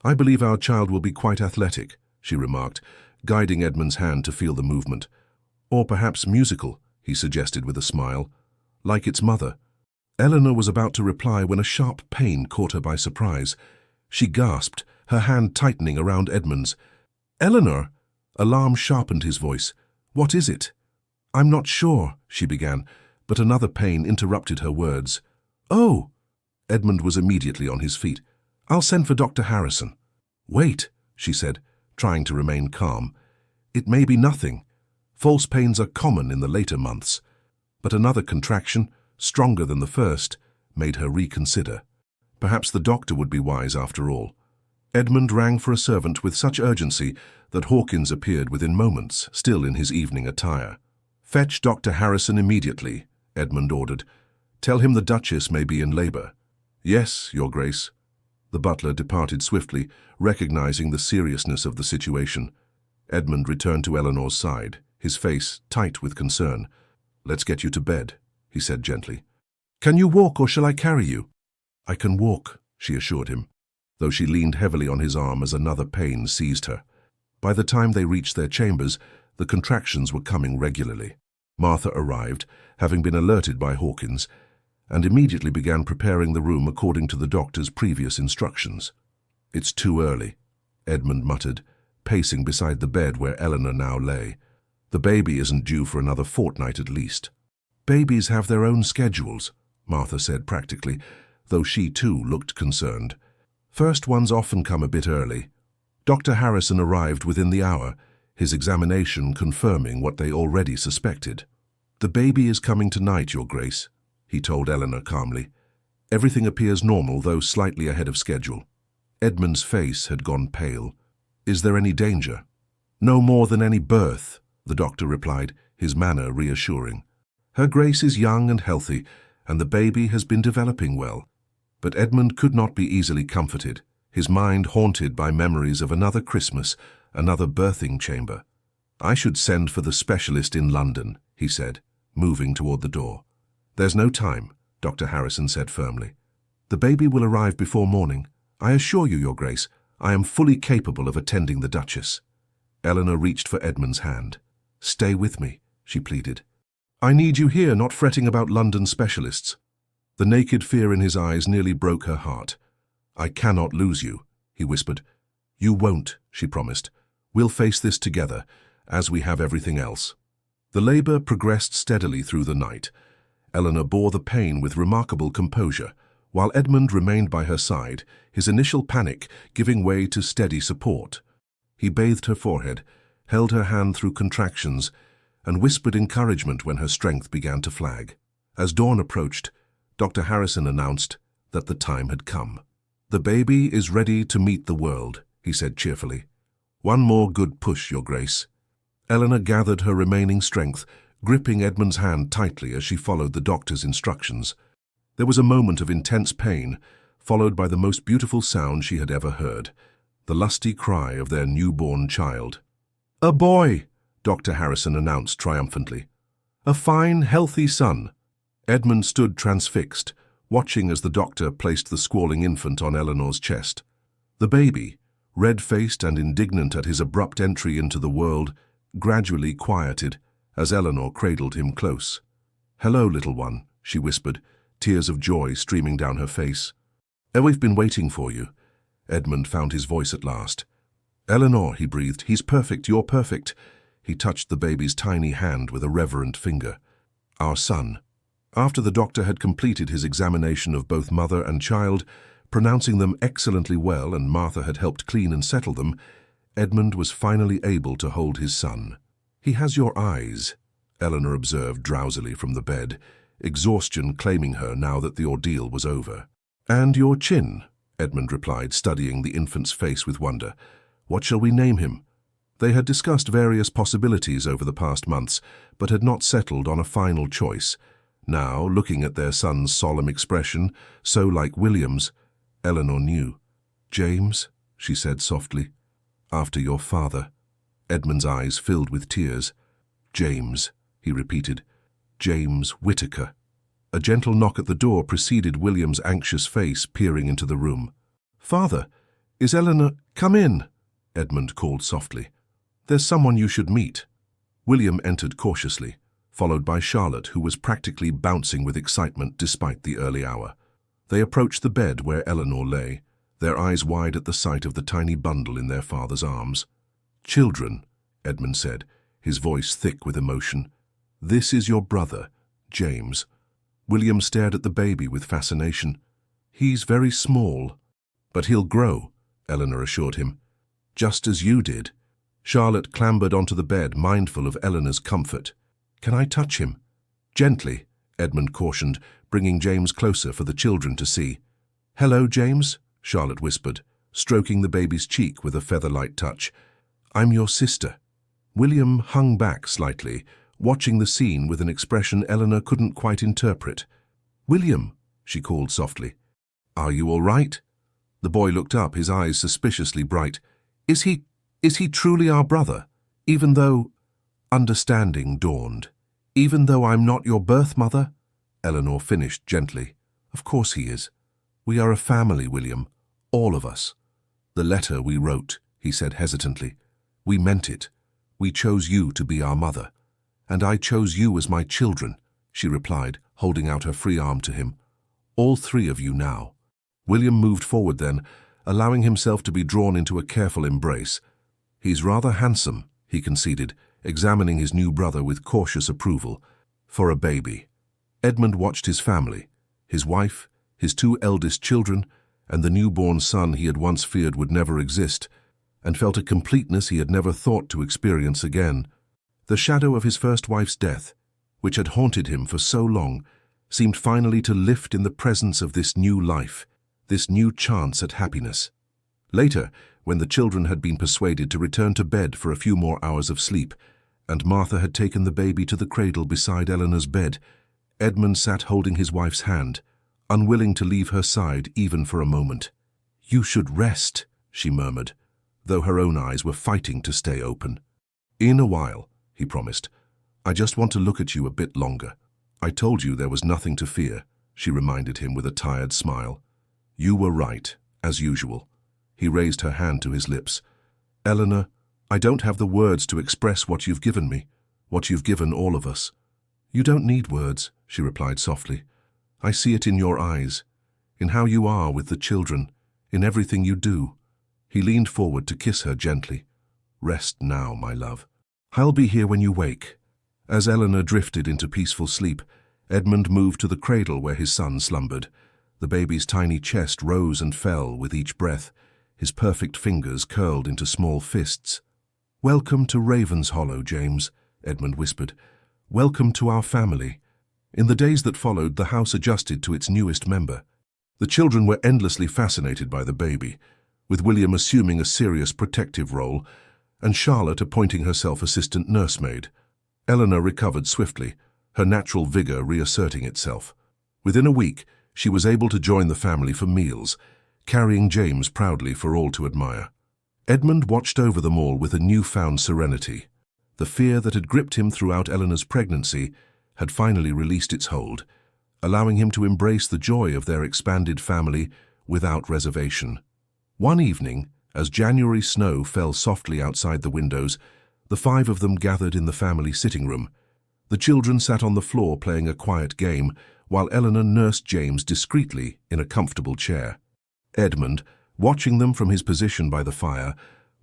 "I believe our child will be quite athletic," she remarked, guiding Edmund's hand to feel the movement. "Or perhaps musical," he suggested with a smile, "like its mother." Eleanor was about to reply when a sharp pain caught her by surprise. She gasped, her hand tightening around Edmund's. "Eleanor!" Alarm sharpened his voice. "What is it?" "I'm not sure," she began, but another pain interrupted her words. "Oh!" Edmund was immediately on his feet. "I'll send for Dr. Harrison." "Wait," she said, trying to remain calm. "It may be nothing. False pains are common in the later months." But another contraction, stronger than the first, made her reconsider. Perhaps the doctor would be wise after all. Edmund rang for a servant with such urgency that Hawkins appeared within moments, still in his evening attire. "Fetch Dr. Harrison immediately," Edmund ordered. "Tell him the Duchess may be in labor." "Yes, Your Grace." The butler departed swiftly, recognizing the seriousness of the situation. Edmund returned to Eleanor's side, his face tight with concern. "Let's get you to bed," he said gently. "Can you walk or shall I carry you?" "I can walk," she assured him, though she leaned heavily on his arm as another pain seized her. By the time they reached their chambers, the contractions were coming regularly. Martha arrived, having been alerted by Hawkins, and immediately began preparing the room according to the doctor's previous instructions. "It's too early," Edmund muttered, pacing beside the bed where Eleanor now lay. "The baby isn't due for another fortnight at least." "Babies have their own schedules," Martha said practically, though she too looked concerned. "First ones often come a bit early." Dr. Harrison arrived within the hour, his examination confirming what they already suspected. "The baby is coming tonight, Your Grace," he told Eleanor calmly. "Everything appears normal, though slightly ahead of schedule." Edmund's face had gone pale. "Is there any danger?" "No more than any birth," the doctor replied, his manner reassuring. "Her Grace is young and healthy, and the baby has been developing well." But Edmund could not be easily comforted, his mind haunted by memories of another Christmas, another birthing chamber. "I should send for the specialist in London," he said, moving toward the door. "There's no time," Dr. Harrison said firmly. "The baby will arrive before morning. I assure you, Your Grace, I am fully capable of attending the Duchess." Eleanor reached for Edmund's hand. "Stay with me," she pleaded. "I need you here, not fretting about London specialists." The naked fear in his eyes nearly broke her heart. "I cannot lose you," he whispered. "You won't," she promised. "We'll face this together, as we have everything else." The labor progressed steadily through the night. Eleanor bore the pain with remarkable composure, while Edmund remained by her side, his initial panic giving way to steady support. He bathed her forehead, held her hand through contractions, and whispered encouragement when her strength began to flag. As dawn approached, Dr. Harrison announced that the time had come. "The baby is ready to meet the world," he said cheerfully. "One more good push, Your Grace." Eleanor gathered her remaining strength, gripping Edmund's hand tightly as she followed the doctor's instructions. There was a moment of intense pain, followed by the most beautiful sound she had ever heard. the lusty cry of their newborn child. "A boy," Dr. Harrison announced triumphantly. "A fine, healthy son." Edmund stood transfixed, watching as the doctor placed the squalling infant on Eleanor's chest. The baby, red-faced and indignant at his abrupt entry into the world, gradually quieted as Eleanor cradled him close. "Hello, little one," she whispered, tears of joy streaming down her face. "We've been waiting for you." Edmund found his voice at last. "Eleanor," he breathed, "he's perfect, you're perfect." He touched the baby's tiny hand with a reverent finger. "Our son." After the doctor had completed his examination of both mother and child, pronouncing them excellently well, and Martha had helped clean and settle them, Edmund was finally able to hold his son. "He has your eyes," Eleanor observed drowsily from the bed, exhaustion claiming her now that the ordeal was over. "And your chin," Edmund replied, studying the infant's face with wonder. "What shall we name him?" They had discussed various possibilities over the past months, but had not settled on a final choice. Now, looking at their son's solemn expression, so like William's, Eleanor knew. "James," she said softly. "After your father." Edmund's eyes filled with tears. "James," he repeated. "James Whittaker." A gentle knock at the door preceded William's anxious face peering into the room. "Father, is Eleanor—" "Come in," Edmund called softly. "There's someone you should meet." William entered cautiously, followed by Charlotte, who was practically bouncing with excitement despite the early hour. They approached the bed where Eleanor lay, their eyes wide at the sight of the tiny bundle in their father's arms. "Children," Edmund said, his voice thick with emotion, "this is your brother, James." William stared at the baby with fascination. "He's very small." "But he'll grow," Eleanor assured him. "Just as you did." Charlotte clambered onto the bed, mindful of Eleanor's comfort. "Can I touch him?" "Gently," Edmund cautioned, bringing James closer for the children to see. "Hello, James," Charlotte whispered, stroking the baby's cheek with a feather-light touch. "I'm your sister." William hung back slightly, watching the scene with an expression Eleanor couldn't quite interpret. "William," she called softly. "Are you all right?" The boy looked up, his eyes suspiciously bright. Is he truly our brother? Even though—" Understanding dawned. "Even though I'm not your birth mother?" Eleanor finished gently. "Of course he is. We are a family, William. All of us." "The letter we wrote," he said hesitantly. "We meant it. We chose you to be our mother." "And I chose you as my children," she replied, holding out her free arm to him. "All three of you now." William moved forward then, allowing himself to be drawn into a careful embrace. "He's rather handsome," he conceded, examining his new brother with cautious approval. "For a baby." Edmund watched his family, his wife, his two eldest children, and the newborn son he had once feared would never exist, and felt a completeness he had never thought to experience again. The shadow of his first wife's death, which had haunted him for so long, seemed finally to lift in the presence of this new life, this new chance at happiness. Later, when the children had been persuaded to return to bed for a few more hours of sleep, and Martha had taken the baby to the cradle beside Eleanor's bed, Edmund sat holding his wife's hand, unwilling to leave her side even for a moment. "You should rest," she murmured, though her own eyes were fighting to stay open. "In a while," he promised. "I just want to look at you a bit longer." "I told you there was nothing to fear," she reminded him with a tired smile. "You were right, as usual." He raised her hand to his lips. "Eleanor, I don't have the words to express what you've given me, what you've given all of us." "You don't need words," she replied softly. "I see it in your eyes, in how you are with the children, in everything you do." He leaned forward to kiss her gently. "Rest now, my love. I'll be here when you wake." As Eleanor drifted into peaceful sleep, Edmund moved to the cradle where his son slumbered. The baby's tiny chest rose and fell with each breath, his perfect fingers curled into small fists. "Welcome to Ravenshollow, James," Edmund whispered. "Welcome to our family." In the days that followed, the house adjusted to its newest member. The children were endlessly fascinated by the baby, with William assuming a serious protective role, and Charlotte appointing herself assistant nursemaid. Eleanor recovered swiftly, her natural vigor reasserting itself. Within a week, she was able to join the family for meals, carrying James proudly for all to admire. Edmund watched over them all with a newfound serenity. The fear that had gripped him throughout Eleanor's pregnancy had finally released its hold, allowing him to embrace the joy of their expanded family without reservation. One evening, as January snow fell softly outside the windows, the five of them gathered in the family sitting room. The children sat on the floor playing a quiet game, while Eleanor nursed James discreetly in a comfortable chair. Edmund, watching them from his position by the fire,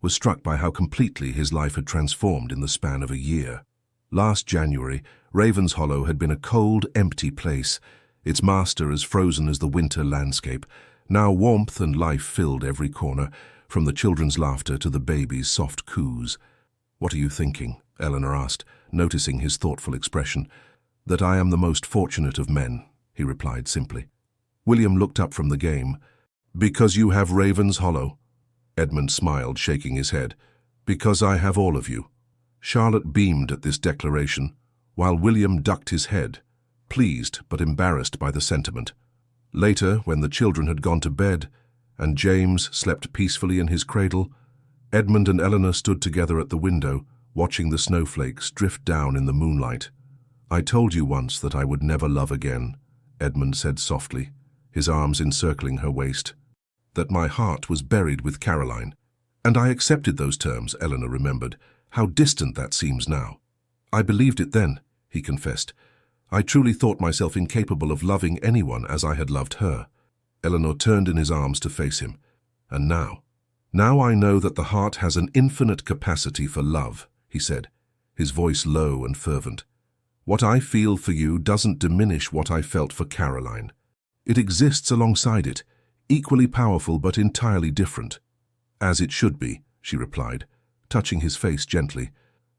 was struck by how completely his life had transformed in the span of a year. Last January, Ravenshollow had been a cold, empty place, its master as frozen as the winter landscape. Now warmth and life filled every corner, from the children's laughter to the baby's soft coos. "What are you thinking?" Eleanor asked, noticing his thoughtful expression. "That I am the most fortunate of men," he replied simply. William looked up from the game. "Because you have Ravenshollow?" Edmund smiled, shaking his head. "Because I have all of you." Charlotte beamed at this declaration, while William ducked his head, pleased but embarrassed by the sentiment. Later, when the children had gone to bed, and James slept peacefully in his cradle, Edmund and Eleanor stood together at the window, watching the snowflakes drift down in the moonlight. "I told you once that I would never love again," Edmund said softly, his arms encircling her waist. "That my heart was buried with Caroline. And I accepted those terms," Eleanor remembered. "How distant that seems now." "I believed it then," he confessed. "I truly thought myself incapable of loving anyone as I had loved her." Eleanor turned in his arms to face him. "And now I know that the heart has an infinite capacity for love," he said, his voice low and fervent. "What I feel for you doesn't diminish what I felt for Caroline. It exists alongside it, equally powerful but entirely different." "As it should be," she replied, touching his face gently.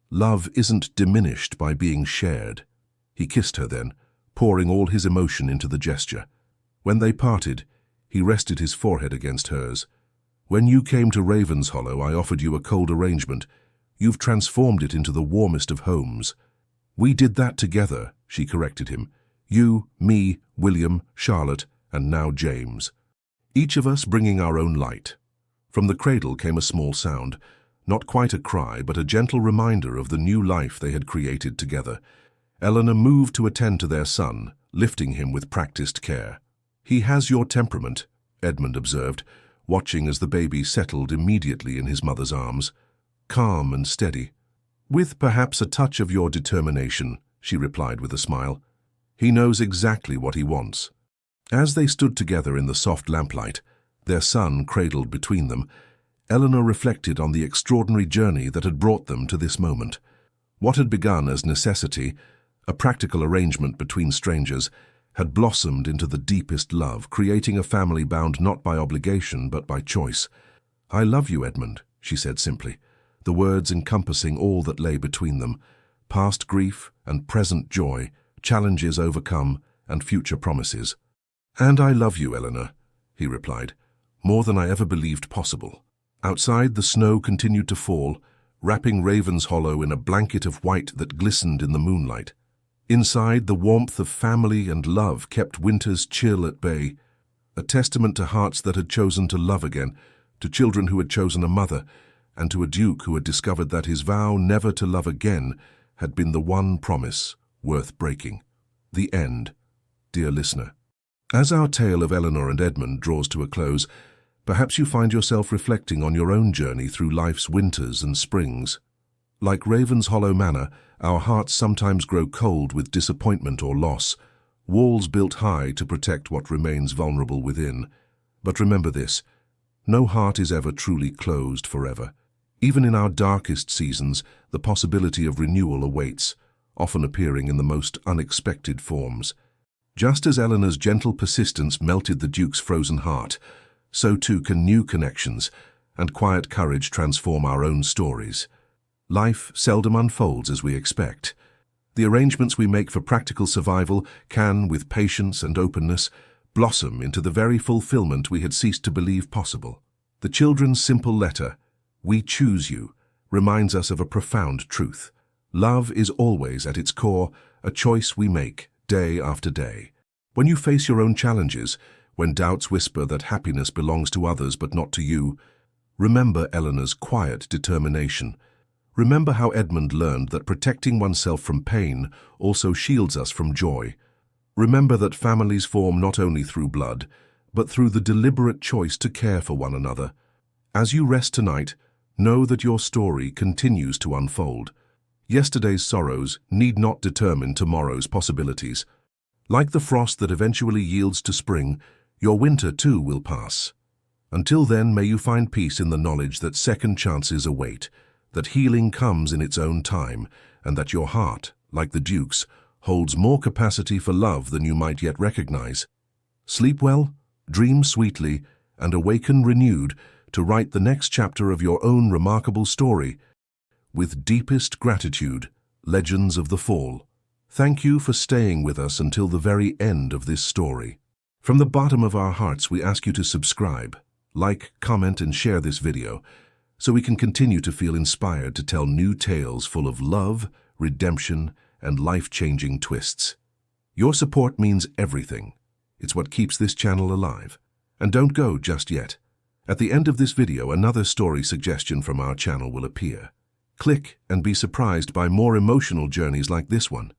"Love isn't diminished by being shared." He kissed her then, pouring all his emotion into the gesture. When they parted, he rested his forehead against hers. "When you came to Ravenshollow, I offered you a cold arrangement. You've transformed it into the warmest of homes." "We did that together," she corrected him. "You, me, William, Charlotte, and now James. Each of us bringing our own light." From the cradle came a small sound, not quite a cry, but a gentle reminder of the new life they had created together. Eleanor moved to attend to their son, lifting him with practiced care. "He has your temperament," Edmund observed, watching as the baby settled immediately in his mother's arms. "Calm and steady. With perhaps a touch of your determination," she replied with a smile. "He knows exactly what he wants." As they stood together in the soft lamplight, their son cradled between them, Eleanor reflected on the extraordinary journey that had brought them to this moment. What had begun as necessity, a practical arrangement between strangers, had blossomed into the deepest love, creating a family bound not by obligation but by choice. "I love you, Edmund," she said simply, the words encompassing all that lay between them, past grief and present joy, challenges overcome and future promises. "And I love you, Eleanor," he replied, "more than I ever believed possible." Outside, the snow continued to fall, wrapping Ravenshollow in a blanket of white that glistened in the moonlight. Inside, the warmth of family and love kept winter's chill at bay, a testament to hearts that had chosen to love again, to children who had chosen a mother, and to a duke who had discovered that his vow never to love again had been the one promise worth breaking. The end, dear listener. As our tale of Eleanor and Edmund draws to a close, perhaps you find yourself reflecting on your own journey through life's winters and springs. Like Ravenshollow Manor, our hearts sometimes grow cold with disappointment or loss, walls built high to protect what remains vulnerable within. But remember this, no heart is ever truly closed forever. Even in our darkest seasons, the possibility of renewal awaits, often appearing in the most unexpected forms. Just as Eleanor's gentle persistence melted the Duke's frozen heart, so too can new connections and quiet courage transform our own stories. Life seldom unfolds as we expect. The arrangements we make for practical survival can, with patience and openness, blossom into the very fulfillment we had ceased to believe possible. The children's simple letter, "We choose you," reminds us of a profound truth. Love is always, at its core, a choice we make, day after day. When you face your own challenges, when doubts whisper that happiness belongs to others but not to you, Remember Eleanor's quiet determination. Remember how Edmund learned that protecting oneself from pain also shields us from joy. Remember that families form not only through blood, but through the deliberate choice to care for one another. As you rest tonight, know that your story continues to unfold. Yesterday's sorrows need not determine tomorrow's possibilities. Like the frost that eventually yields to spring, your winter too will pass. Until then, may you find peace in the knowledge that second chances await, that healing comes in its own time, and that your heart, like the Duke's, holds more capacity for love than you might yet recognize. Sleep well, dream sweetly, and awaken renewed to write the next chapter of your own remarkable story. With deepest gratitude, Legends of the Fall. Thank you for staying with us until the very end of this story. From the bottom of our hearts, we ask you to subscribe, like, comment, and share this video, so we can continue to feel inspired to tell new tales full of love, redemption, and life-changing twists. Your support means everything. It's what keeps this channel alive. And don't go just yet. At the end of this video, another story suggestion from our channel will appear. Click and be surprised by more emotional journeys like this one.